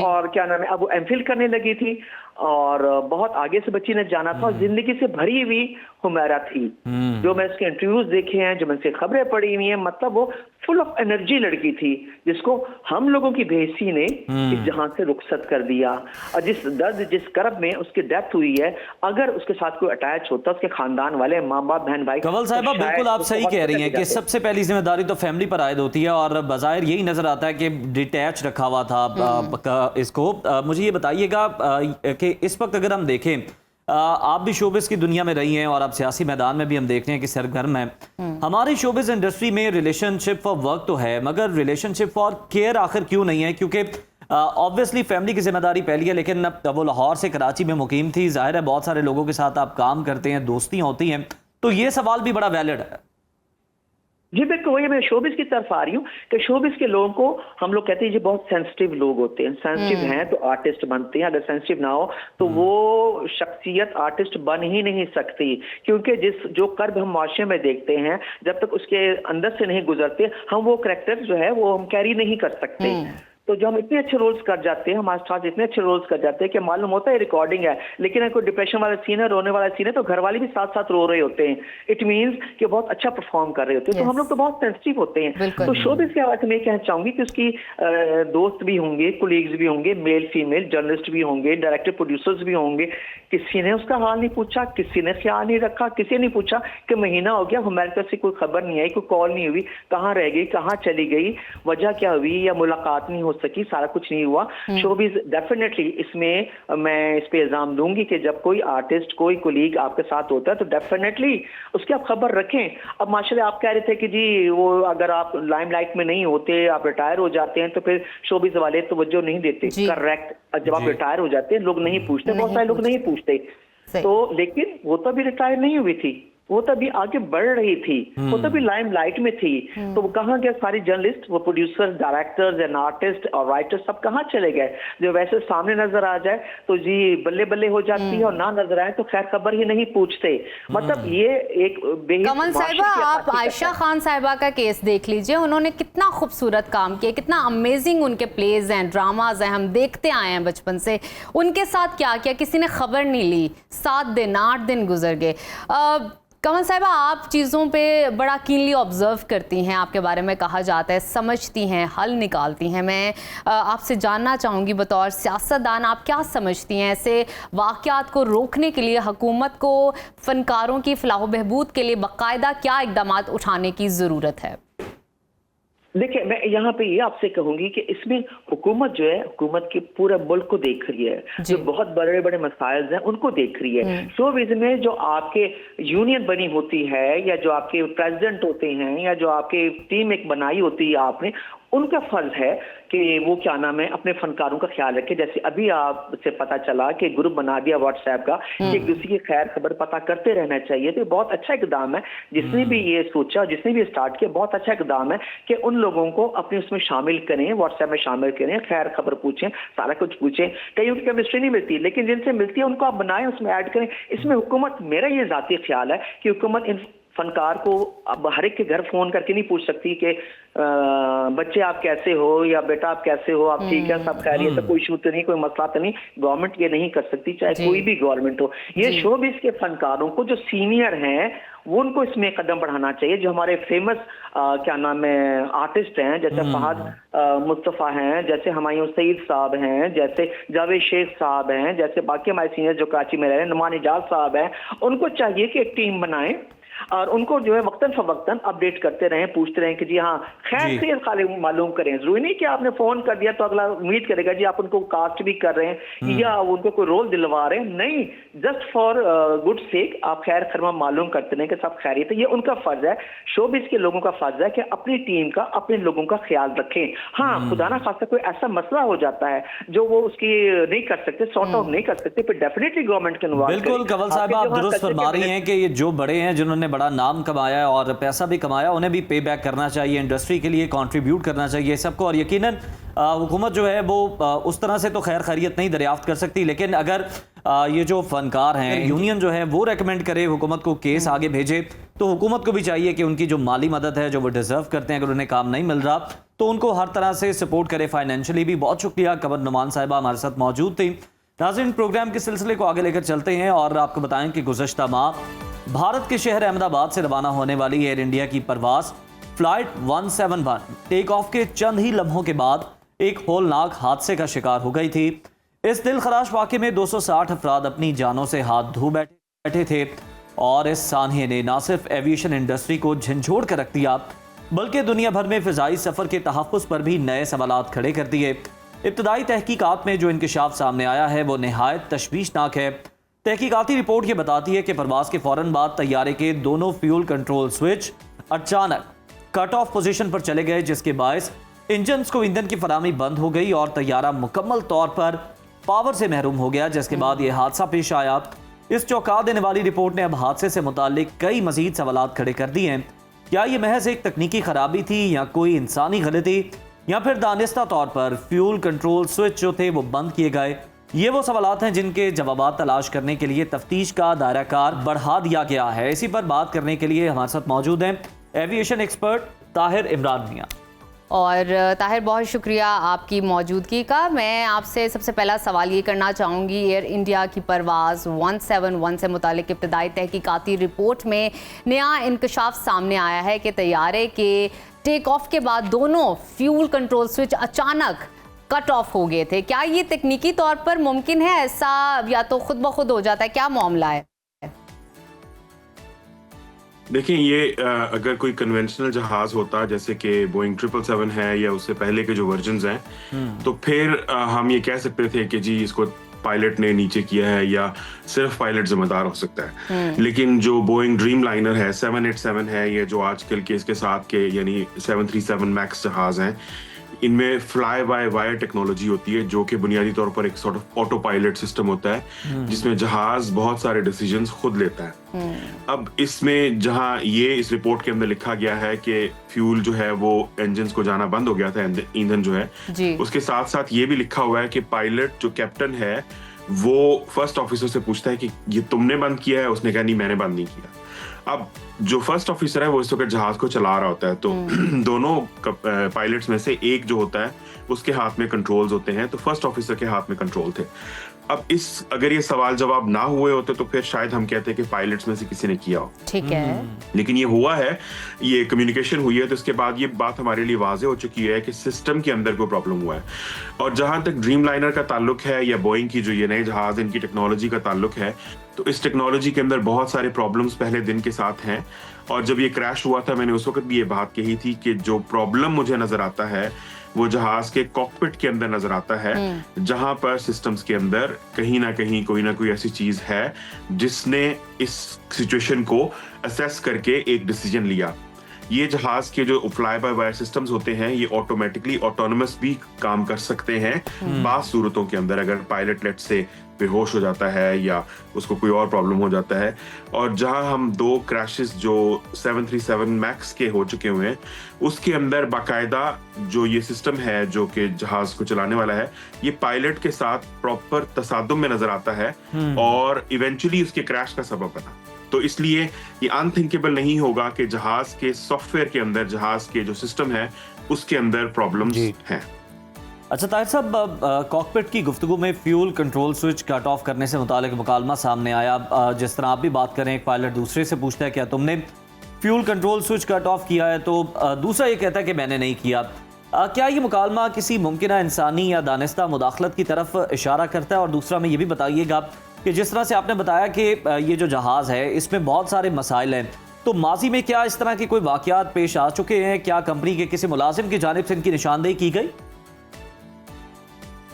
और क्या नाम है, अब वो एमफिल करने लगी थी और बहुत आगे से बच्ची ने जाना था और जिंदगी से भरी हुई हुमैरा थी। जो मैं इसके इंटरव्यूज देखे हैं, जो मैंने खबरें पढ़ी हुई हैं, मतलब वो फुल ऑफ एनर्जी लड़की थी जिसको हम लोगों की बेहसी ने इस जहां से रुखसत कर दिया। और जिस दर्द, जिस करब में उसकी डेथ हुई है, अगर उसके साथ कोई अटैच होता, उसके खानदान वाले, माँ बाप, बहन भाई। कंवल साहिबा बिल्कुल आप सही कह रही हैं कि सबसे पहली जिम्मेदारी तो फैमिली पर आयद होती है और बाज़ाहिर यही नजर आता है कि डिटैच रखा हुआ था इसको। मुझे ये बताइएगा कि इस वक्त अगर हम देखें, आप भी शोबिस की दुनिया में रही हैं और आप सियासी मैदान में भी हम देख रहे हैं कि सरगर्म है। हमारी शोबिस इंडस्ट्री में रिलेशनशिप फॉर वर्क तो है, मगर रिलेशनशिप फॉर केयर आखिर क्यों नहीं है? क्योंकि ऑब्वियसली फैमिली की जिम्मेदारी पहली है, लेकिन अब वो लाहौर से कराची में मुकीम थी, जाहिर है बहुत सारे लोगों के साथ आप काम करते हैं, दोस्तियां होती हैं, तो ये सवाल भी बड़ा वैलिड है। जी बिल्कुल, वही मैं शोबिस की तरफ आ रही हूँ कि शोबिस के लोगों को हम लोग कहते हैं जी बहुत सेंसिटिव लोग होते हैं। सेंसिटिव हैं तो आर्टिस्ट बनते हैं, अगर सेंसिटिव ना हो तो वो शख्सियत आर्टिस्ट बन ही नहीं सकती। क्योंकि जो कर्ब हम माशरे में देखते हैं, जब तक उसके अंदर से नहीं गुजरते हम वो करैक्टर जो है वो हम कैरी नहीं कर सकते। तो जो हम इतने अच्छे रोल्स कर जाते हैं, हमारे साथ इतने अच्छे रोल्स कर जाते हैं कि मालूम होता है रिकॉर्डिंग है, लेकिन अगर कोई डिप्रेशन वाला सीन है, रोने वाला सीन है, तो घर वाले भी साथ साथ रो रहे होते हैं। इट मींस कि बहुत अच्छा परफॉर्म कर रहे होते हैं। तो हम लोग तो बहुत सेंसिटिव होते हैं। तो शोबिस के हवाले से मैं कहना चाहूंगी कि उसकी दोस्त भी होंगे, कोलीग्स भी होंगे, मेल फीमेल जर्नलिस्ट भी होंगे, डायरेक्टर प्रोड्यूसर्स भी होंगे। किसी ने उसका हाल नहीं पूछा, किसी ने ख्याल नहीं रखा, किसी ने पूछा कि महीना हो गया हमारे पास से कोई खबर नहीं आई, कोई कॉल नहीं हुई, कहाँ रह गई, कहाँ चली गई, वजह क्या हुई, या मुलाकात नहीं हो सकी, सारा कुछ नहीं हुआ। शोबिस डेफिनेटली इसमें मैं इस पे इल्जाम दूंगी कि जब कोई आर्टिस्ट, कोई कोलीग आपके साथ होता है तो डेफिनेटली उसकी आप खबर रखें। अब माशाल्लाह आप कह रहे थे कि जी वो अगर आप लाइमलाइट में नहीं होते, आप रिटायर हो जाते हैं तो फिर शोबिस वाले तवज्जो नहीं देते। करेक्ट, जब आप रिटायर हो जाते हैं लोग नहीं पूछते, बहुत सारे लोग नहीं पूछते। तो लेकिन वो तो अभी रिटायर नहीं हुई थी, वो तो अभी आगे बढ़ रही थी, वो तो अभी लाइमलाइट में थी। तो वो कहाँ गए सारी जर्नलिस्ट, वो प्रोड्यूसर्स, डायरेक्टर्स एंड आर्टिस्ट और राइटर्स सब कहाँ चले गए? जो वैसे सामने नजर आ जाए तो जी बल्ले बल्ले हो जाती है और ना नजर आए तो खैर खबर ही नहीं पूछते। मतलब ये एक कमल साहिबा, आप आयशा खान साहिबा का केस देख लीजिए, उन्होंने कितना खूबसूरत काम किया, कितना अमेजिंग उनके प्लेज हैं, ड्रामाज हैं, हम देखते आए हैं बचपन से। उनके साथ क्या किया, किसी ने खबर नहीं ली, 7 दिन 8 दिन गुजर गए। कमल साहिबा, आप चीज़ों पे बड़ा कीनली ऑब्जर्व करती हैं, आपके बारे में कहा जाता है, समझती हैं, हल निकालती हैं। मैं आपसे जानना चाहूँगी बतौर सियासतदान आप क्या समझती हैं, ऐसे वाक़यात को रोकने के लिए हुकूमत को फ़नकारों की फलाह बहबूद के लिए बाकायदा क्या इक़दाम उठाने की ज़रूरत है? देखिए, मैं यहाँ पे ये आपसे कहूंगी कि इसमें हुकूमत जो है, हुकूमत के पूरे मुल्क को देख रही है, जो बहुत बड़े बड़े मसाइल हैं उनको देख रही है। शोबिज़ में जो आपके यूनियन बनी होती है या जो आपके प्रेसिडेंट होते हैं या जो आपके टीम एक बनाई होती है आपने, उनका फर्ज है कि वो क्या नाम है अपने फनकारों का ख्याल रखे। जैसे अभी आपसे पता चला कि ग्रुप बना दिया व्हाट्सएप का कि एक दूसरे की खैर खबर पता करते रहना चाहिए, तो बहुत अच्छा इकदाम है। जिसने भी ये सोचा, जिसने भी स्टार्ट किया, बहुत अच्छा इकदाम है कि उन लोगों को अपने उसमें शामिल करें, व्हाट्सएप में शामिल करें, खैर खबर पूछें, सारा कुछ पूछें। कई उनकी केमिस्ट्री नहीं मिलती, लेकिन जिनसे मिलती है उनको आप बनाएं, उसमें ऐड करें। इसमें हुकूमत, मेरा ये जाती ख्याल है कि हुकूमत फनकार को अब हर एक के घर फोन करके नहीं पूछ सकती कि बच्चे आप कैसे हो या बेटा आप कैसे हो, आप ठीक है, सब खैरियत है, कोई इशू तो नहीं, कोई मसला तो नहीं। गवर्नमेंट ये नहीं कर सकती, चाहे कोई भी गवर्नमेंट हो। ये शोबिस के फनकारों को जो सीनियर हैं वो उनको इसमें कदम बढ़ाना चाहिए। जो हमारे फेमस क्या नाम है आर्टिस्ट हैं, जैसे फहद मुस्तफ़ा हैं, जैसे हुमायूं सईद साहब हैं, जैसे जावेद शेख साहब हैं, जैसे बाकी हमारे सीनियर जो कराची में रह रहे हैं, नुमान इजाज साहब हैं, उनको चाहिए कि एक टीम बनाएं और उनको जो है वक्तन फवक्तन अपडेट करते रहें, पूछते रहें कि जी हाँ खैर से खाली मालूम करें। जरूरी नहीं कि आपने फोन कर दिया तो अगला उम्मीद करेगा जी आप उनको कास्ट भी कर रहे हैं या उनको कोई रोल दिलवा रहे हैं। नहीं, जस्ट फॉर गुड सेक आप खैर खरमा मालूम करते रहें कि सब खैरियत है। ये उनका फर्ज है, शोबिस के लोगों का फर्ज है कि अपनी टीम का, अपने लोगों का ख्याल रखें। हाँ, खुदा ना खासा कोई ऐसा मसला हो जाता है जो वो उसकी नहीं कर सकते, सॉर्ट आउट नहीं कर सकते, फिर डेफिनेटली गवर्नमेंट के इन्वॉल्व। बिल्कुल कंवल साहब, आप दुरुस्त फरमा रही हैं कि ये जो बड़े हैं जिन्होंने बड़ा नाम कमाया और पैसा भी कमाया, उन्हें भी पे बैक करना चाहिए, इंडस्ट्री के लिए कंट्रीब्यूट करना चाहिए सबको। और यकीनन हुकूमत जो है वो उस तरह से तो खैर खैरियत नहीं दरियाफ्त कर सकती, लेकिन अगर ये जो फनकार हैं, यूनियन जो है वो रेकमेंड करे हुकूमत को, केस आगे भेजे, तो हुकूमत को भी चाहिए कि उनकी जो माली मदद है जो वो डिजर्व करते हैं, अगर उन्हें काम नहीं मिल रहा तो उनको हर तरह से सपोर्ट करे, फाइनेंशियली भी। बहुत शुक्रिया, कमर नुमान साहिबा हमारे साथ मौजूद थी। नाज़रीन, प्रोग्राम के सिलसिले को आगे लेकर चलते हैं और आपको बताएं कि गुज़श्ता माह भारत के शहर अहमदाबाद से रवाना होने वाली एयर इंडिया की परवाज फ्लाइट 171 टेक ऑफ के चंद ही लम्हों के बाद एक होलनाक हादसे का शिकार हो गई थी। इस दिलखराश वाक़े में 260 अफराद अपनी जानों से हाथ धो बैठे थे और इस सानहे ने न सिर्फ एविएशन इंडस्ट्री को झंझोड़ कर रख दिया, बल्कि दुनिया भर में फ़िज़ाई सफ़र के तहफ़्फ़ुज़ पर भी नए सवालात खड़े कर दिए। इब्तदाई तहकीकात में जो इंकशाफ सामने आया है वो नहायत तशवीशनाक है। तहकीकाती रिपोर्ट ये बताती है कि परवाज के फ़ौरन बाद तैयारे के दोनों फ्यूल कंट्रोल स्विच अचानक कट ऑफ पोजीशन पर चले गए, जिसके बायस इंजन्स को ईंधन की फराहमी बंद हो गई और तैयारा मुकम्मल तौर पर पावर से महरूम हो गया, जिसके बाद ये हादसा पेश आया। इस चौंका देने वाली रिपोर्ट ने अब हादसे से मुताल्लिक कई मजीद सवालात खड़े कर दिए हैं। क्या ये महज एक तकनीकी खराबी थी या कोई इंसानी गलती, या फिर दानिस्ता तौर पर फ्यूल कंट्रोल स्विच जो थे वो बंद किए गए? ये वो सवालात हैं जिनके जवाब तलाश करने के लिए तफ्तीश का दायरा कार बढ़ा दिया गया है। इसी पर बात करने के लिए हमारे साथ मौजूद हैं एविएशन एक्सपर्ट ताहिर इमरान मियां। और ताहिर, बहुत शुक्रिया आपकी मौजूदगी का। मैं आपसे सबसे पहला सवाल ये करना चाहूँगी, एयर इंडिया की परवाज़ 171 से मुतालिक इब्तदाई तहकीकाती रिपोर्ट में नया इंकशाफ सामने आया है कि तैयारे के टेक ऑफ के बाद दोनों फ्यूल कंट्रोल स्विच अचानक कट ऑफ हो गए थे। क्या ये तकनीकी तौर पर मुमकिन है ऐसा, या तो खुद ब खुद हो जाता है? क्या मामला है? देखिए, ये अगर कोई कन्वेंशनल जहाज होता जैसे कि बोइंग 777 है या उससे पहले के जो वर्जन्स हैं, तो फिर हम ये कह सकते थे कि जी इसको पायलट ने नीचे किया है या सिर्फ पायलट जिम्मेदार हो सकता है। लेकिन जो बोइंग ड्रीम लाइनर है, 787 है, ये जो आजकल के इसके साथ के यानी 737 मैक्स जहाज हैं, इनमें फ्लाई बाय वायर टेक्नोलॉजी होती है जो कि बुनियादी तौर पर एक sort of auto pilot system होता है जिसमें जहाज बहुत सारे डिसीजंस खुद लेता है। अब इसमें जहां ये इस रिपोर्ट के अंदर लिखा गया है कि फ्यूल जो है वो इंजन्स को जाना बंद हो गया था, ईंधन जो है, उसके साथ साथ ये भी लिखा हुआ है कि पायलट जो कैप्टन है वो फर्स्ट ऑफिसर से पूछता है कि ये तुमने बंद किया है? उसने कहा नहीं, मैंने बंद नहीं किया। अब जो फर्स्ट ऑफिसर है वो इस वक्त जहाज को चला रहा होता है, तो दोनों पायलट्स में से एक जो होता है उसके हाथ में कंट्रोल्स होते हैं, तो फर्स्ट ऑफिसर के हाथ में कंट्रोल थे। अब अगर ये सवाल जवाब ना हुए होते तो फिर शायद हम कहते कि पायलट्स में से किसी ने किया हो। ठीक है, लेकिन ये हुआ है, ये कम्युनिकेशन हुई है, तो इसके बाद ये बात हमारे लिए वाज़ेह हो चुकी है कि सिस्टम के अंदर कोई प्रॉब्लम हुआ है। और जहां तक ड्रीम लाइनर का ताल्लुक है या बोइंग की जो ये नए जहाज इनकी टेक्नोलॉजी का ताल्लुक है, तो इस टेक्नोलॉजी के अंदर बहुत सारे प्रॉब्लम्स पहले दिन के साथ हैं। और जब ये क्रैश हुआ था मैंने उस वक्त भी ये बात कही थी कि जो प्रॉब्लम मुझे नजर आता है वो जहाज के कॉकपिट के अंदर नजर आता है, जहां पर सिस्टम्स के अंदर कहीं ना कहीं कोई ना कोई ऐसी चीज है जिसने इस सिचुएशन को असेस करके एक डिसीजन लिया। ये जहाज के जो फ्लाई बाय वायर सिस्टम्स होते हैं ये ऑटोमेटिकली ऑटोनोमस भी काम कर सकते हैं बात सूरतों के अंदर, अगर पायलट लेट से बेहोश हो जाता है या उसको कोई और प्रॉब्लम हो जाता है। और जहां हम 2 क्रैशेस जो 737 मैक्स के हो चुके हुए हैं उसके अंदर बाकायदा जो ये सिस्टम है जो कि जहाज को चलाने वाला है ये पायलट के साथ प्रॉपर तसादुम में नजर आता है और इवेंचुअली उसके क्रैश का सबब बना। तो इसलिए ये अनथिंकेबल नहीं होगा कि जहाज के सॉफ्टवेयर के अंदर, जहाज के जो सिस्टम है उसके अंदर प्रॉब्लम्स हैं। अच्छा ताहिर साहब, कॉकपिट की गुफ्तगू में fuel control switch cut off करने से मुतालिक मुकालमा सामने आया। जिस तरह आप भी बात करें, एक पायलट दूसरे से पूछता है क्या तुमने fuel control switch cut off किया है, तो दूसरा ये कहता है कि मैंने नहीं किया। क्या ये मुकालमा किसी मुमकिन इंसानी या दानिस्ता मुदाखलत की तरफ इशारा करता है? और दूसरा में ये भी बताइएगा कि जिस तरह से आपने बताया कि ये जो जहाज़ है इसमें बहुत सारे मसाइल हैं, तो माजी में क्या इस तरह के कोई वाक़यात पेश आ चुके हैं? क्या कंपनी के किसी मुलाजिम की जानिब से इनकी निशानदेही की गई?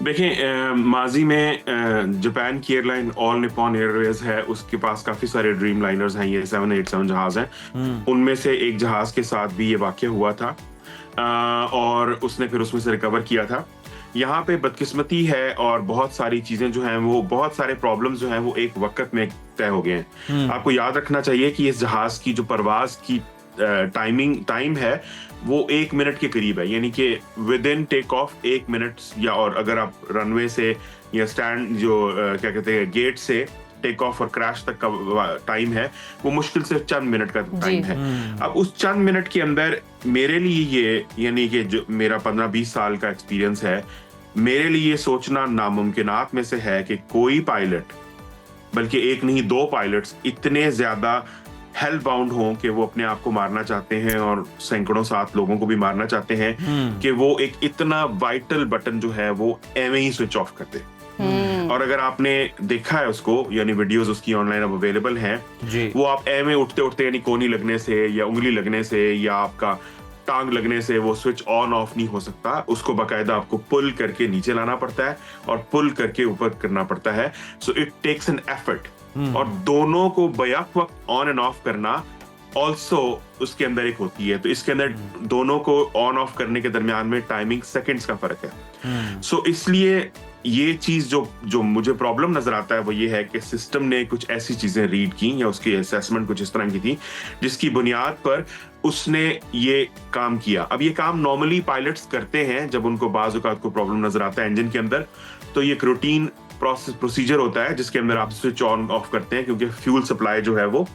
देखें, माजी में जापान की एयरलाइन ऑल निपॉन एयरवेज है, उसके पास काफी सारे ड्रीम लाइनर्स हैं, ये 787 जहाज हैं। उनमें से एक जहाज के साथ भी ये वाकया हुआ था और उसने फिर उसमें से रिकवर किया था। यहाँ पे बदकिस्मती है और बहुत सारी चीजें जो हैं वो, बहुत सारे प्रॉब्लम्स जो हैं वो एक वक्त में तय हो गए हैं। आपको याद रखना चाहिए कि इस जहाज की जो परवाज की टाइम है वो 1 मिनट के करीब है, यानी कि विद इन टेक ऑफ 1 मिनट, या और अगर आप रनवे से या स्टैंड जो क्या कहते हैं गेट से टेक ऑफ और क्रैश तक का टाइम है वो मुश्किल से चंद मिनट का टाइम है। अब उस चंद मिनट के अंदर मेरे लिए ये, यानी कि जो मेरा 15-20 साल का एक्सपीरियंस है, मेरे लिए ये सोचना नामुमकिनात में से है कि कोई पायलट, बल्कि एक नहीं 2 पायलट्स इतने ज्यादा हेल बाउंड हों कि वो अपने आप को मारना चाहते हैं और सैकड़ों 7 लोगों को भी मारना चाहते हैं कि वो एक इतना वाइटल बटन जो है वो एवं ही स्विच ऑफ कर दे। और अगर आपने देखा है उसको, यानी वीडियोस उसकी ऑनलाइन अब अवेलेबल हैं, वो आप एवं उठते उठते, यानी कोनी लगने से या उंगली लगने से या आपका टांग लगने से वो स्विच ऑन ऑफ नहीं हो सकता। उसको बाकायदा आपको पुल करके नीचे लाना पड़ता है और पुल करके ऊपर करना पड़ता है। So it takes an effort, और दोनों को बैक वक्त ऑन एंड ऑफ करना ऑल्सो उसके अंदर एक होती है। तो इसके अंदर दोनों को ऑन ऑफ करने के दरमियान में टाइमिंग सेकंड्स का फर्क है। सो इसलिए ये चीज जो मुझे प्रॉब्लम नजर आता है वो ये है कि सिस्टम ने कुछ ऐसी चीजें रीड की या उसकी असेसमेंट कुछ इस तरह की थी जिसकी बुनियाद पर उसने ये काम किया। अब ये काम नॉर्मली पायलट्स करते हैं जब उनको बाज़ औक़ात को प्रॉब्लम नजर आता है इंजन के अंदर, तो ये एक रूटीन प्रोसीजर होता है जिसके अंदर आप स्विच ऑन ऑफ करते हैं क्योंकि फ्यूल सप्लाई जो है वो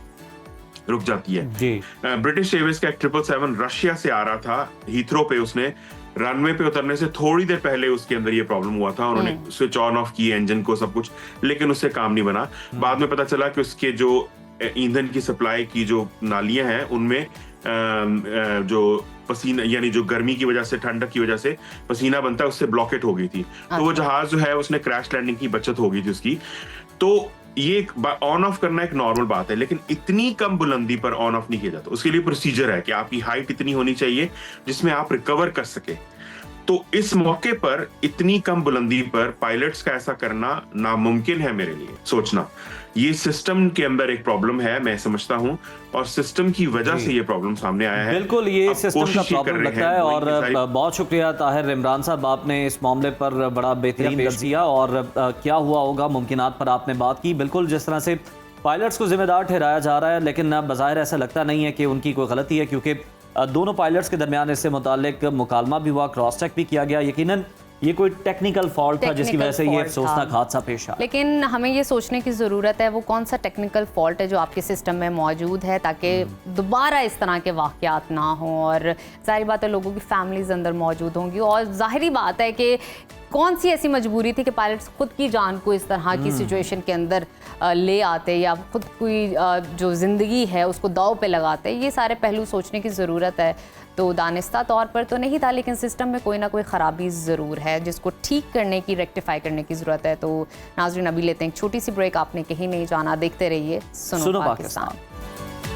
रुक जाती है। ब्रिटिश एयरवेज का एक 777 रशिया से आ रहा था, हीथ्रो पे उसने रनवे पे उतरने से थोड़ी देर पहले उसके अंदर ये प्रॉब्लम हुआ था। उन्होंने स्विच ऑन ऑफ किया इंजन को, सब कुछ, लेकिन उससे काम नहीं बना। बाद में पता चला कि उसके जो ईंधन की सप्लाई की जो नालियां हैं उनमें जो पसीना, यानी जो गर्मी की वजह से, ठंडक की वजह से पसीना बनता है, उससे ब्लॉकेट हो गई थी। तो वो जहाज जो है उसने क्रैश लैंडिंग की बचत हो गई थी उसकी। तो ये ऑन ऑफ करना एक नॉर्मल बात है, लेकिन इतनी कम बुलंदी पर ऑन ऑफ नहीं किया जाता। उसके लिए प्रोसीजर है कि आपकी हाइट इतनी होनी चाहिए जिसमें आप रिकवर कर सके। तो इस मौके पर इतनी कम बुलंदी पर पायलट्स का ऐसा करना नामुमकिन है मेरे लिए सोचना। ये सिस्टम के अंदर एक प्रॉब्लम है, मैं समझता हूं, और सिस्टम की वजह से ये प्रॉब्लम सामने आया है। बिल्कुल, ये सिस्टम का प्रॉब्लम लगता है। और बहुत शुक्रिया ताहिर इमरान साहब, आपने इस मामले पर बड़ा बेहतरीन पेश किया और क्या हुआ होगा मुमकिनात पर आपने बात की। बिल्कुल, जिस तरह से पायलट्स को जिम्मेदार ठहराया जा रहा है, लेकिन बज़ाहिर ऐसा लगता नहीं है कि उनकी कोई गलती है, क्योंकि दोनों पायलट्स के दरमियान इससे मुताल्लिक मुकालमा भी हुआ, क्रॉस चेक भी किया गया। यकीनन ये कोई टेक्निकल फॉल्ट था जिसकी वजह से ये अफसोसनाक हादसा पेश आया। लेकिन हमें ये सोचने की ज़रूरत है वो कौन सा टेक्निकल फॉल्ट है जो आपके सिस्टम में मौजूद है, ताकि दोबारा इस तरह के वाक़यात ना हों। और जाहिर बात है लोगों की फैमिलीज अंदर मौजूद होंगी, और जाहिरी बात है कि कौन सी ऐसी मजबूरी थी कि पायलट्स खुद की जान को इस तरह की सिचुएशन के अंदर ले आते या खुद कोई जो ज़िंदगी है उसको दाव पे लगाते। ये सारे पहलू सोचने की ज़रूरत है। तो दानिस्ता तौर पर तो नहीं था, लेकिन सिस्टम में कोई ना कोई ख़राबी ज़रूर है जिसको ठीक करने की, रेक्टिफाई करने की ज़रूरत है। तो नाज़रीन, अभी लेते हैं एक छोटी सी ब्रेक। आपने कहीं नहीं जाना, देखते रहिए सुनो पाकिस्तान।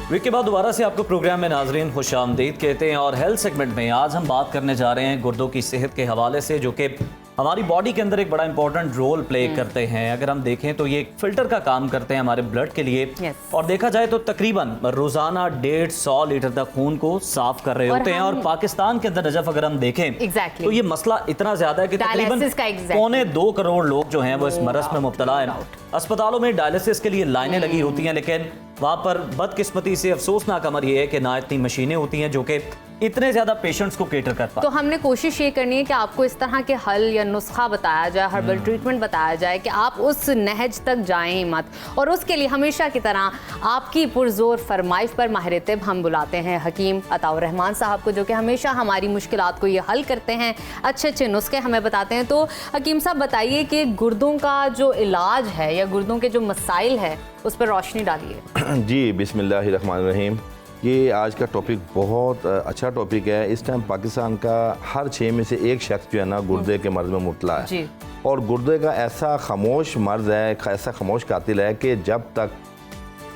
ब्रेक के बाद दोबारा से आपको प्रोग्राम में नाज़रीन खुशामदीद कहते हैं। और हेल्थ सेगमेंट में आज हम बात करने जा रहे हैं गुर्दों की सेहत के हवाले से, जो कि हमारी बॉडी के अंदर एक बड़ा इंपॉर्टेंट रोल प्ले करते हैं। अगर हम देखें तो ये एक फिल्टर का काम करते हैं हमारे ब्लड के लिए। और देखा जाए तो तकरीबन रोजाना 150 लीटर तक खून को साफ कर रहे होते हैं। और पाकिस्तान के अंदर नजफ अगर हम देखें तो ये मसला इतना ज्यादा है कि तकरीबन 2.25 करोड़ लोग जो हैं वो इस मरज में मुब्तला हैं। अस्पतालों में डायलिसिस के लिए लाइनें लगी होती हैं, लेकिन वहाँ पर बदकिस्मती से अफसोसनाक अमर ये है कि ना इतनी मशीनें होती हैं जो कि इतने ज्यादा पेशेंट्स को केटर कर पाए। तो हमने कोशिश ये करनी है कि आपको इस तरह के हल या नुस्खा बताया जाए, हर्बल ट्रीटमेंट बताया जाए कि आप उस नहज तक जाएं ही मत। और उसके लिए हमेशा की तरह आपकी पुरजोर फरमाइश पर माहिर तिब हम बुलाते हैं हकीम अताउर रहमान साहब को, जो कि हमेशा हमारी मुश्किलात को ये हल करते हैं, अच्छे अच्छे नुस्खे हमें बताते हैं। तो हकीम साहब बताइए कि गुर्दों का जो इलाज है या गुर्दों के जो मसाइल है उस पर रोशनी डालिए। जी, बिस्मिल्लाहिर्रहमानिर्रहीम। ये आज का टॉपिक बहुत अच्छा टॉपिक है। इस टाइम पाकिस्तान का हर 6 में से एक शख्स जो है ना गुर्दे के मर्ज़ में मुब्तला है जी। और गुर्दे का ऐसा खामोश मर्ज़ है, ऐसा खामोश कातिल है कि जब तक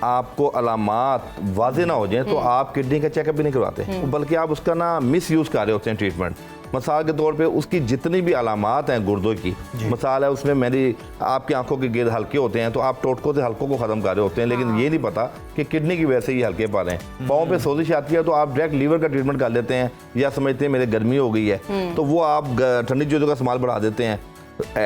आपको अलामात वाज़े ना हो जाए तो आप किडनी का चेकअप भी नहीं करवाते, बल्कि आप उसका ना मिस यूज़ कर रहे होते हैं ट्रीटमेंट। मिसाल के तौर पे उसकी जितनी भी अलामात हैं गुर्दों की, मिसाल है उसमें मेरी आपकी आंखों के गिर्द हल्के होते हैं तो आप टोटकों से हल्कों को ख़त्म कर रहे होते हैं, लेकिन ये नहीं पता कि किडनी की वजह से ये हल्के पा रहे हैं। पाँव पे सोजिश आती है तो आप डायरेक्ट लीवर का ट्रीटमेंट कर लेते हैं, या समझते हैं मेरे गर्मी हो गई है तो वो आप ठंडी चीज़ों का इस्तेमाल बढ़ा देते हैं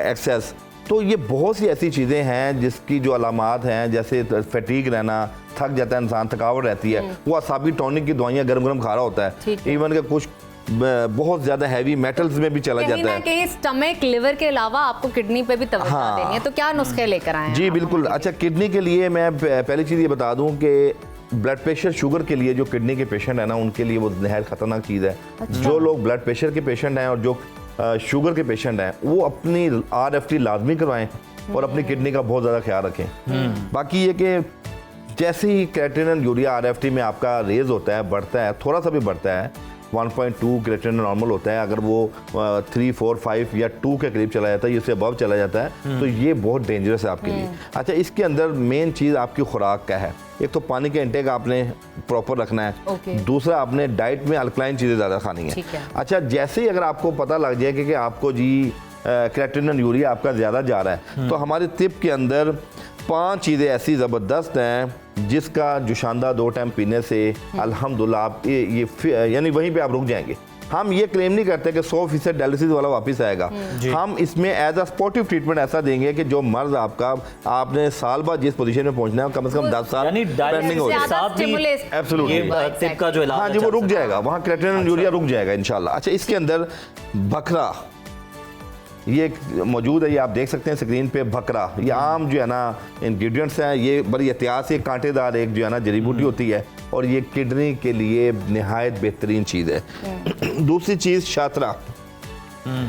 एक्सेस। तो ये बहुत सी ऐसी चीज़ें हैं जिसकी जो अलामात हैं, जैसे फैटीग रहना, थक जाता है इंसान, थकावट रहती है, वो असाबी टॉनिक की दवाइयाँ गर्म गर्म खा रहा होता है, इवन के कुछ बहुत ज़्यादा हैवी मेटल्स में भी चला जाता है। कहीं स्टमक लिवर के अलावा आपको किडनी पे भी तवज्जो देनी है, तो क्या नुस्खे लेकर आए हैं? जी बिल्कुल। अच्छा, किडनी के लिए मैं पहली चीज़ ये बता दूं कि ब्लड प्रेशर शुगर के लिए जो किडनी के पेशेंट है ना उनके लिए वो नहायत ख़तरनाक चीज़ है। जो लोग ब्लड प्रेशर के पेशेंट हैं और जो शुगर के पेशेंट हैं वो अपनी RFT लाजमी करवाएं और अपनी किडनी का बहुत ज़्यादा ख्याल रखें। बाकी ये कि जैसे ही क्रिएटिनिन यूरिया RFT में आपका रेज होता है, बढ़ता है, थोड़ा सा भी बढ़ता है, 1.2 क्रिएटिनिन नॉर्मल होता है, अगर वो 3, 4, 5 या 2 के करीब चला जाता है, इससे अबव चला जाता है तो ये बहुत डेंजरस है आपके लिए। अच्छा, इसके अंदर मेन चीज़ आपकी खुराक का है। एक तो पानी का इंटेक आपने प्रॉपर रखना है, दूसरा आपने डाइट में अल्कलाइन चीज़ें ज़्यादा खानी है। अच्छा, जैसे ही अगर आपको पता लग जाए कि आपको जी क्रिएटिनिन यूरिया आपका ज़्यादा जा रहा है तो हमारे तिब के अंदर 5 चीज़ें ऐसी ज़बरदस्त हैं जिसका जुशांदा 2 टाइम पीने से अल्हम्दुलिल्लाह आप ये यानी वहीं पे आप रुक जाएंगे। हम ये क्लेम नहीं करते कि 100% डायलिसिस वाला वापस आएगा। हम इसमें एज अ सपोर्टिव ट्रीटमेंट ऐसा देंगे कि जो मर्ज आपका आपने साल बाद जिस पोजीशन में पहुंचना है कम से कम 10 साल पेंडिंग हो जाए। एब्सोल्युटली हाँ जी, वो रुक जाएगा, वहाँ क्रिएटिनिन यूरिया रुक जाएगा इंशाल्लाह। अच्छा, इसके अंदर बकरा ये मौजूद है, ये आप देख सकते हैं स्क्रीन पे। बकरा ये आम जो है ना इंग्रेडिएंट्स हैं, ये बड़ी एहतियात से कांटेदार एक जो है ना जड़ी बूटी होती है और ये किडनी के लिए निहायत बेहतरीन चीज़ है। दूसरी चीज़ शातरा,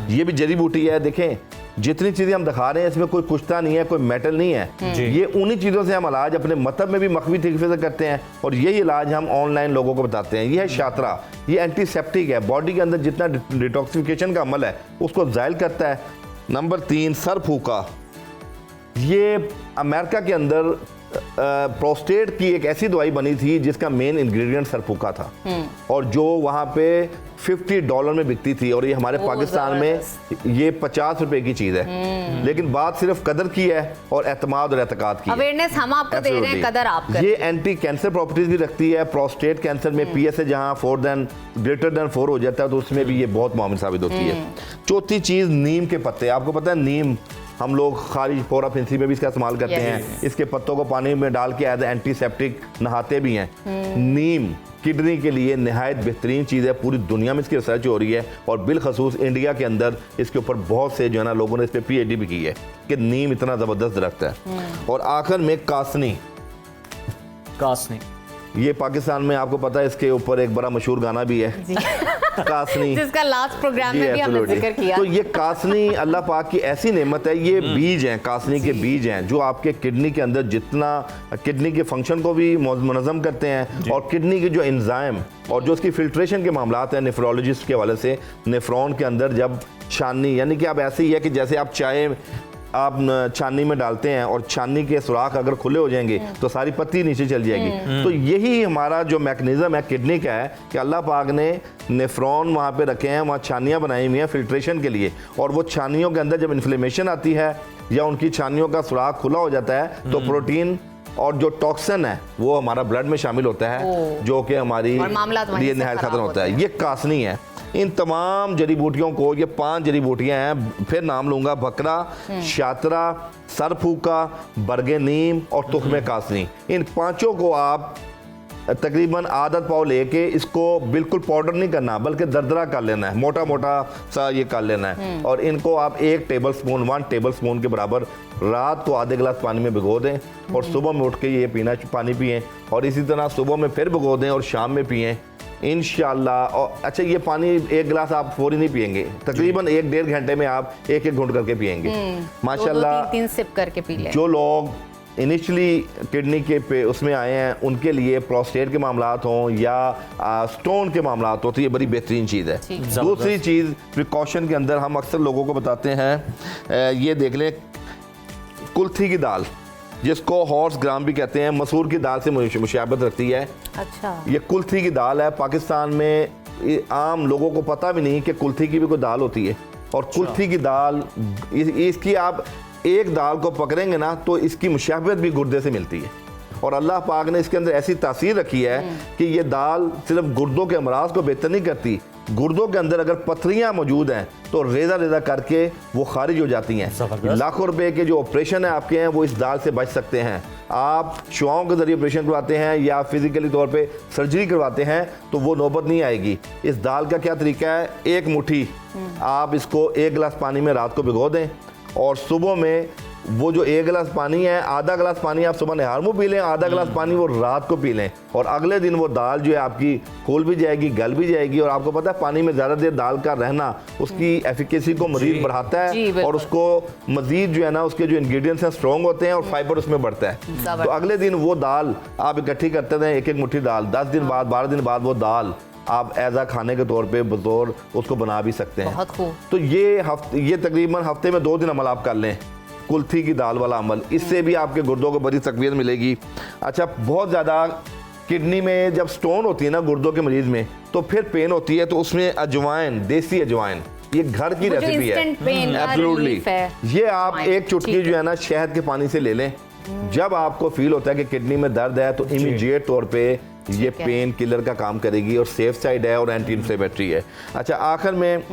ये भी जड़ी बूटी है। देखें जितनी चीज़ें हम दिखा रहे हैं इसमें कोई कुश्ता नहीं है, कोई मेटल नहीं है। ये उन्हीं चीज़ों से हम इलाज अपने मतलब में भी मख्फी तरीके से करते हैं और यही इलाज हम ऑनलाइन लोगों को बताते हैं। ये है शातरा, ये एंटीसेप्टिक है, बॉडी के अंदर जितना डिटॉक्सिफिकेशन का अमल है उसको ज़ायल करता है। नंबर 3 सर फूका, ये अमेरिका के अंदर प्रोस्टेट की एक ऐसी दवाई बनी थी जिसका मेन इंग्रेडिएंट सरफूका था और जो वहाँ पे $50 में बिकती थी और ये हमारे पाकिस्तान में ये 50 रुपए की चीज़ है। लेकिन बात सिर्फ कदर की है और एतमाद और एतकाद की। अवेयरनेस हम आपको दे रहे हैं, कदर आप करें। ये एंटी कैंसर प्रॉपर्टीज भी रखती है। प्रोस्टेट कैंसर में PSA जहाँ ग्रेटर देन 4 हो जाता है तो उसमें भी ये बहुत मुआविन साबित होती है। चौथी चीज़ नीम के पत्ते, आपको पता है नीम हम लोग खारिज फोरा फिंसी में भी इसका इस्तेमाल करते हैं। इसके पत्तों को पानी में डाल के एज एंटीसेप्टिक नहाते भी हैं। नीम किडनी के लिए नहायत बेहतरीन चीज़ है, पूरी दुनिया में इसकी रिसर्च हो रही है और बिलखसूस इंडिया के अंदर इसके ऊपर बहुत से जो है ना लोगों ने इस पर PhD भी की है कि नीम इतना ज़बरदस्त दरख्त है। और आखिर में कासनी, ये पाकिस्तान में आपको पता है इसके ऊपर एक बड़ा मशहूर गाना भी है कासनी, जिसका लास्ट प्रोग्राम में भी हमने जिक्र किया। तो ये कासनी अल्लाह पाक की ऐसी नेमत है, ये बीज हैं, कासनी के बीज हैं जो आपके किडनी के अंदर जितना किडनी के फंक्शन को भी मुनज़्ज़म करते हैं और किडनी के जो एंजाइम और जो उसकी फिल्ट्रेशन के मामलात हैं नेफ्रोलॉजिस्ट के हवाले से, नेफ्रॉन के अंदर जब छाननी, यानी कि आप ऐसे ही है कि जैसे आप चाय आप छाननी में डालते हैं और छाननी के सुराख अगर खुले हो जाएंगे तो सारी पत्ती नीचे चल जाएगी। तो यही हमारा जो मैकेनिज्म है किडनी का है कि अल्लाह पाक ने नेफ्रॉन वहाँ पे रखे हैं, वहाँ छानियाँ बनाई हुई हैं फिल्ट्रेशन के लिए और वो छानियों के अंदर जब इन्फ्लेमेशन आती है या उनकी छानियों का सुराख खुला हो जाता है तो प्रोटीन और जो टॉक्सिन है वो हमारा ब्लड में शामिल होता है जो कि हमारी लिए नहायत खतरा होता है। ये कासनी है। इन तमाम जड़ी बूटियों को, ये 5 जड़ी बूटियाँ हैं, फिर नाम लूँगा, बकरा, शातरा, सरफूका, बरगे नीम और तुख्मे कासनी। इन 5 को आप तकरीबन आधा पाव लेके इसको बिल्कुल पाउडर नहीं करना बल्कि दरदरा कर लेना है, मोटा मोटा सा ये कर लेना है। और इनको आप 1 टेबल स्पून के बराबर रात को आधे गिलास पानी में भिगो दें और सुबह में उठ के ये पानी पिएं। और इसी तरह सुबह में फिर भिगो दें और शाम में पिएं इंशाल्लाह। और अच्छा, ये पानी 1 गिलास आप फौरी नहीं पिएंगे, तकरीबन 1-1.5 घंटे में आप 1-1 घूंट करके पिएंगे माशाल्लाह। 2-3 सिप करके पी लें। जो लोग इनिशियली किडनी के पे उसमें आए हैं उनके लिए प्रोस्टेट के मामलात हों या स्टोन के मामलात हो तो ये बड़ी बेहतरीन चीज़ है। दूसरी चीज़ प्रिकॉशन के अंदर हम अक्सर लोगों को बताते हैं, ये देख लें कुल्थी की दाल जिसको हॉर्स ग्राम भी कहते हैं, मसूर की दाल से मुशाबत रखती है। अच्छा, ये कुल्थी की दाल है। पाकिस्तान में आम लोगों को पता भी नहीं कि कुल्थी की भी कोई दाल होती है। और कुल्थी की दाल इसकी आप एक दाल को पकड़ेंगे ना तो इसकी मुशाबत भी गुर्दे से मिलती है। और अल्लाह पाक ने इसके अंदर ऐसी तासीर रखी है कि ये दाल सिर्फ गुर्दों के अमराज को बेहतर नहीं करती, गुर्दों के अंदर अगर पथरियां मौजूद हैं तो रेजा रेजा करके वो खारिज हो जाती हैं। लाखों रुपए के जो ऑपरेशन है आपके हैं वो इस दाल से बच सकते हैं। आप शुआओं के जरिए ऑपरेशन करवाते हैं या फिजिकली तौर पे सर्जरी करवाते हैं तो वो नौबत नहीं आएगी। इस दाल का क्या तरीका है, 1 मुट्ठी आप इसको 1 गिलास पानी में रात को भिगो दें और सुबह में वो जो 1 गिलास पानी है, आधा गिलास पानी आप सुबह नहार मुँह पी लें, आधा गिलास पानी वो रात को पी लें। और अगले दिन वो दाल जो है आपकी खोल भी जाएगी, गल भी जाएगी। और आपको पता है पानी में ज़्यादा देर दाल का रहना उसकी एफिकेसी को मज़ीद बढ़ाता है और उसको मज़ीद जो है ना उसके जो इंग्रेडिएंट्स हैं स्ट्रॉन्ग होते हैं और फाइबर उसमें बढ़ता है। तो अगले दिन वो दाल आप इकट्ठी करते रहें, 1-1 मुट्ठी दाल, 10 दिन बाद 12 दिन बाद वो दाल आप एज खाने के तौर पे बतौर उसको बना भी सकते हैं। बहुत खूब। तो ये तकरीबन हफ्ते में 2 दिन अमल आप कर लें, कुल्थी की दाल वाला अमल, इससे भी आपके गुर्दों को बड़ी तकवीत मिलेगी। अच्छा, बहुत ज़्यादा किडनी में जब स्टोन होती है ना गुर्दों के मरीज में तो फिर पेन होती है तो उसमें अजवाइन, देसी अजवाइन, ये घर की रेसिपी है एब्सोल्युटली। ये आप 1 चुटकी जो है ना शहद के पानी से ले लें। जब आपको फील होता है कि किडनी में दर्द है तो इमीडिएट तौर पे ये पेन किलर का काम करेगी और सेफ साइड है और एंटी इंफ्लेमेटरी है। अच्छा, आखिर में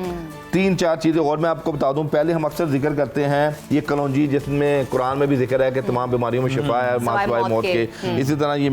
3-4 चीज़ें और मैं आपको बता दूं। पहले हम अक्सर जिक्र करते हैं ये कलौंजी जिसमें कुरान में भी जिक्र है कि तमाम बीमारियों में शिफा है सिवाय मौत के। इसी तरह ये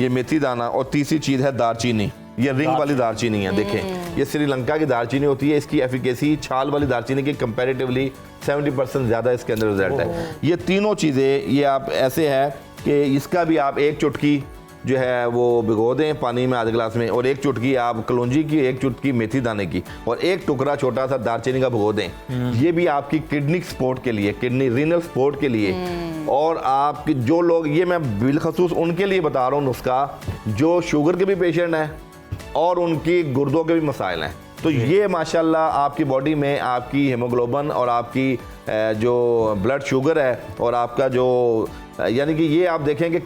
मेथी दाना और तीसरी चीज़ है दालचीनी। ये रिंग वाली दालचीनी है, देखें ये श्रीलंका की दालचीनी होती है। इसकी एफिकेसी छाल वाली दालचीनी की कंपैरेटिवली 70% ज़्यादा इसके अंदर रिजल्ट है। ये तीनों चीज़ें ये आप ऐसे है कि इसका भी आप 1 चुटकी जो है वो भिगो दें पानी में आधे गिलास में और 1 चुटकी आप कलौंजी की, 1 चुटकी मेथी दाने की और 1 टुकड़ा छोटा सा दालचीनी का भिगो दें। ये भी आपकी किडनी सपोर्ट के लिए, किडनी रीनल सपोर्ट के लिए। और आपके जो लोग, ये मैं बिलखसूस उनके लिए बता रहा हूँ नुस्खा जो शुगर के भी पेशेंट हैं और उनकी गुर्दों के भी मसाइल हैं। तो ये माशाल्लाह आपकी बॉडी में आपकी हीमोग्लोबिन और आपकी जो ब्लड शुगर है और आपका जो यानी कि ये आप देखें कि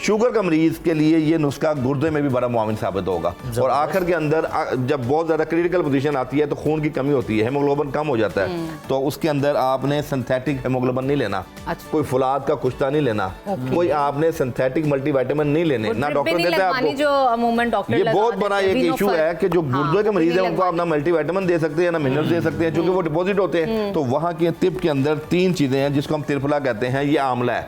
शुगर का मरीज के लिए ये नुस्खा गुर्दे में भी बड़ा मुआविन साबित होगा। और आखिर के अंदर जब बहुत ज़्यादा क्रिटिकल पोजीशन आती है तो खून की कमी होती है, हेमोग्लोबिन कम हो जाता है, तो उसके अंदर आपने सिंथेटिक हेमोग्लोबिन नहीं लेना। अच्छा। कोई फुलाद का कुश्ता नहीं लेना, कोई आपने सिंथेटिक मल्टीविटामिन नहीं लेने, ना डॉक्टर देता है आपको। ये बहुत बड़ा एक इशू है कि जो गुर्दे के मरीज है उनको आप ना मल्टीविटामिन दे सकते हैं ना मिनरल्स दे सकते हैं क्योंकि वो डिपॉजिट होते हैं। तो वहाँ के तिप के अंदर 3 चीज़ें हैं जिसको हम त्रिफला कहते हैं। ये आंवला है,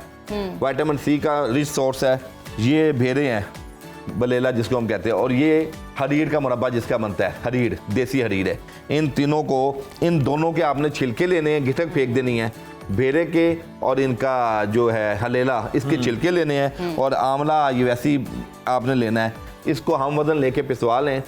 विटामिन सी का रिच सोर्स है। ये भेरे हैं, बलेला जिसको हम कहते हैं, और ये हरीर का मुरब्बा जिसका बनता है, हरीर देसी हरीर है। इन दोनों के आपने छिलके लेने हैं, गिटक फेंक देनी है। भेरे के और इनका जो है हलेला, इसके छिलके लेने हैं और आंवला ये वैसी आपने लेना है। इसको हम वजन लेके पिसवा लें,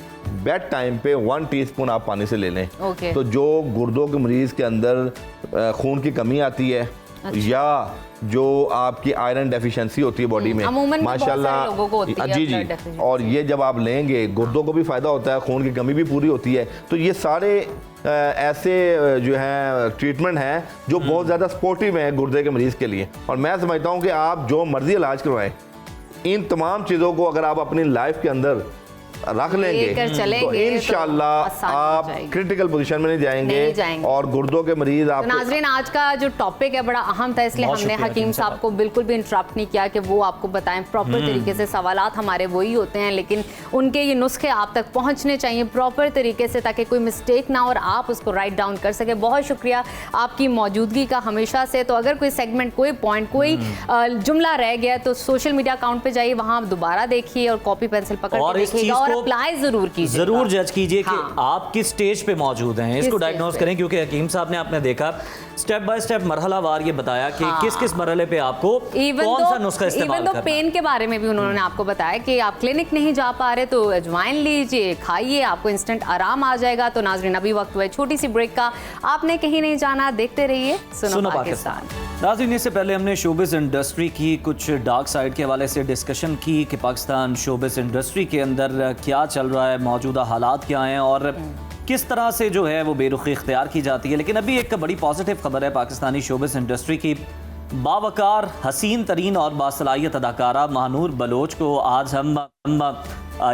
बेड टाइम पे 1 टीस्पून आप पानी से ले लें। तो जो गुर्दों के मरीज के अंदर खून की कमी आती है या जो आपकी आयरन डेफिशिएंसी होती है बॉडी में माशाल्लाह जी, और ये जब आप लेंगे गुर्दों को भी फ़ायदा होता है, खून की कमी भी पूरी होती है। तो ये सारे ऐसे जो हैं ट्रीटमेंट हैं जो बहुत ज़्यादा सपोर्टिव हैं गुर्दे के मरीज़ के लिए। और मैं समझता हूँ कि आप जो मर्ज़ी इलाज करवाएं, इन तमाम चीज़ों को अगर आप अपनी लाइफ के अंदर रख लेंगे लेकर चलेंगे तो तो इंशाल्लाह आसानी हो आप जाएगी। क्रिटिकल पोजीशन में नहीं नहीं जाएंगे। जाएंगे और गुर्दों के मरीज तो आप नाजरीन, आज का जो टॉपिक है बड़ा अहम था, इसलिए बहुत हमने शुक्रिया हकीम हकीम साहब साहब। को बिल्कुल भी इंटरप्ट नहीं किया कि वो आपको बताएं प्रॉपर तरीके से। सवालात हमारे वही होते हैं, लेकिन उनके ये नुस्खे आप तक पहुंचने चाहिए प्रॉपर तरीके से, ताकि कोई मिस्टेक ना हो और आप उसको राइट डाउन कर सके। बहुत शुक्रिया आपकी मौजूदगी का हमेशा से। तो अगर कोई सेगमेंट, कोई पॉइंट, कोई जुमला रह गया तो सोशल मीडिया अकाउंट पे जाइए, वहां आप दोबारा देखिए और कॉपी पेंसिल पकड़ और के इस देखिएगा चीज और को अप्लाई जरूर कीजिए, जरूर जज कीजिए कि हाँ। आप किस स्टेज पे मौजूद हैं, इसको स्टेज डायग्नोज पे। करें, क्योंकि हकीम साहब ने आपने देखा स्टेप बाय स्टेप मरहलावार ये बताया कि हाँ। किस किस मरहले पे आपको कौन सा नुस्खा इस्तेमाल करना है। पेन के बारे में भी उन्होंने आपको बताया कि आप क्लिनिक नहीं जा पा रहे तो अजवाइन लीजिए, खाइए, आपको इंस्टेंट आराम आ जाएगा। तो नाजरीन, अभी वक्त हुआ है छोटी सी ब्रेक का, आपने कहीं नहीं जाना, देखते रहिए सुनो पाकिस्तान। नाज़रीन, इससे पहले हमने शोबिस इंडस्ट्री की कुछ डार्क साइड के हवाले से डिस्कशन की कि पाकिस्तान शोबिस इंडस्ट्री के अंदर क्या चल रहा है, मौजूदा हालात क्या हैं और किस तरह से जो है वो बेरुखी इख्तियार की जाती है। लेकिन अभी एक बड़ी पॉजिटिव खबर है पाकिस्तानी शोबिस इंडस्ट्री की। बावकार, हसीन तरीन और बासलाहियत अदाकारा महानूर बलोच को आज हम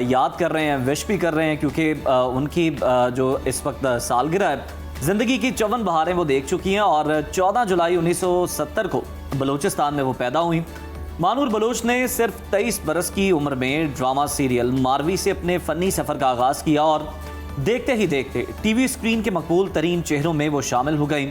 याद कर रहे हैं, विश भी कर रहे हैं, क्योंकि उनकी जो इस वक्त सालगिरह है, ज़िंदगी की 54 बहारें वो देख चुकी हैं और 14 जुलाई 1970 को बलूचिस्तान में वो पैदा हुई। महानूर बलोच ने सिर्फ 23 बरस की उम्र में ड्रामा सीरियल मारवी से अपने फ़नी सफ़र का आगाज़ किया और देखते ही देखते टीवी स्क्रीन के मकबूल तरीन चेहरों में वो शामिल हो गई।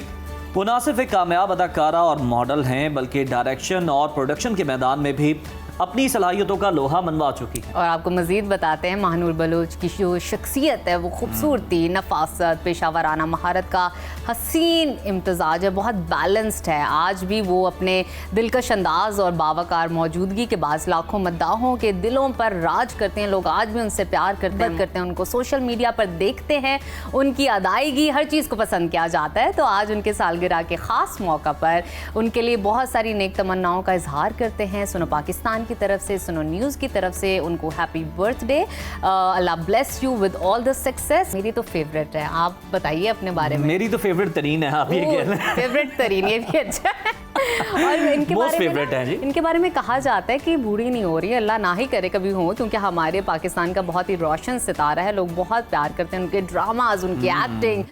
वो न सिर्फ एक कामयाब अदाकारा और मॉडल हैं, बल्कि डायरेक्शन और प्रोडक्शन के मैदान में भी अपनी सलाहियतों का लोहा मनवा चुकी है। और आपको मजीद बताते हैं, महानूर बलोच की जो शख्सियत है वो खूबसूरती, नफासत, पेशावराना महारत का हसीन इम्तजाज है, बहुत बैलेंस्ड है। आज भी वो अपने दिलकश अंदाज और बावकार मौजूदगी के बाद लाखों मद्दाहों के दिलों पर राज करते हैं। लोग आज भी उनसे प्यार करते हैं, उनको सोशल मीडिया पर देखते हैं, उनकी अदायगी, हर चीज़ को पसंद किया जाता है। तो आज उनके सालगिरह के ख़ास मौका पर उनके लिए बहुत सारी नेक तमन्नाओं का इजहार करते हैं। सुनो पाकिस्तान की तरफ से, सुनो न्यूज़ की तरफ से उनको happy birthday, Allah bless you with all the success. मेरी तो फेवरेट है, आप बताइए अपने बारे में। मेरी तो फेवरेट तरीन है, आप ये कह रहे हैं। फेवरेट तरीन, ये भी अच्छा है। और इनके Most बारे में favorite है जी। इनके बारे में कहा जाता है कि बूढ़ी नहीं हो रही है, अल्लाह ना ही करे कभी हो, क्योंकि हमारे पाकिस्तान का बहुत ही रोशन सितारा है, लोग बहुत प्यार करते हैं उनके ड्रामाज, उनकी एक्टिंग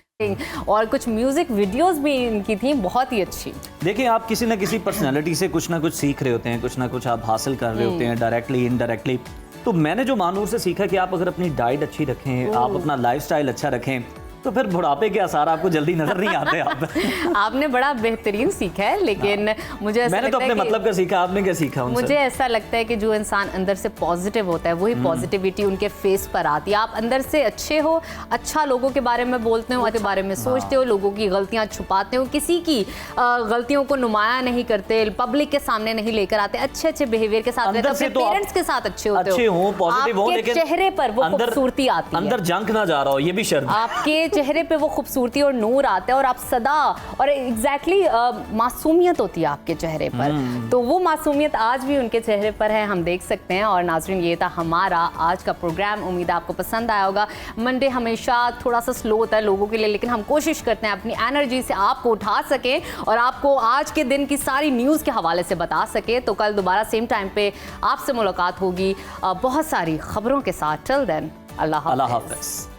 और कुछ म्यूजिक वीडियोस भी इनकी थी बहुत ही अच्छी। देखिए, आप किसी न किसी पर्सनैलिटी से कुछ ना कुछ सीख रहे होते हैं, कुछ ना कुछ आप हासिल कर रहे होते हैं, डायरेक्टली इनडायरेक्टली। तो मैंने जो महानूर से सीखा कि आप अगर अपनी डाइट अच्छी रखें, आप अपना लाइफस्टाइल अच्छा रखें, तो फिर बुढ़ापे के आसार आपको जल्दी नजर नहीं आते। आपने बड़ा बेहतरीन सीखा है, लेकिन मुझे ऐसा मैंने तो लगता है अपने कि मतलब का सीखा, आपने क्या सीखा उनसे? मुझे ऐसा लगता है कि जो इंसान अंदर से पॉजिटिव होता है वही पॉजिटिविटी उनके फेस पर आती है। आप अंदर से अच्छे हो, अच्छा लोगों के बारे में बोलते हो, के बारे में सोचते हो, लोगों की गलतियां छुपाते हो, किसी की गलतियों को नुमाया नहीं करते, पब्लिक के सामने नहीं लेकर आते, अच्छे अच्छे बिहेवियर के साथ रहते हो, अपने पेरेंट्स के साथ अच्छे होते हो, अच्छे हो, पॉजिटिव हो, लेकिन चेहरे पर वो खूबसूरती आती है, अंदर जंक ना जा रहा हो, ये भी शर्त। आपके चेहरे पे वो खूबसूरती और नूर आता है और आप सदा और एग्जैक्टली मासूमियत होती है आपके चेहरे पर। तो वो मासूमियत आज भी उनके चेहरे पर है, हम देख सकते हैं। और नाजरीन, ये था हमारा आज का प्रोग्राम, उम्मीद है आपको पसंद आया होगा। मंडे हमेशा थोड़ा सा स्लो होता है लोगों के लिए, लेकिन हम कोशिश करते हैं अपनी एनर्जी से आपको उठा सके और आपको आज के दिन की सारी न्यूज़ के हवाले से बता सके। तो कल दोबारा सेम टाइम पे आपसे मुलाकात होगी बहुत सारी खबरों के साथ। टिल देन, अल्लाह हाफ़िज़।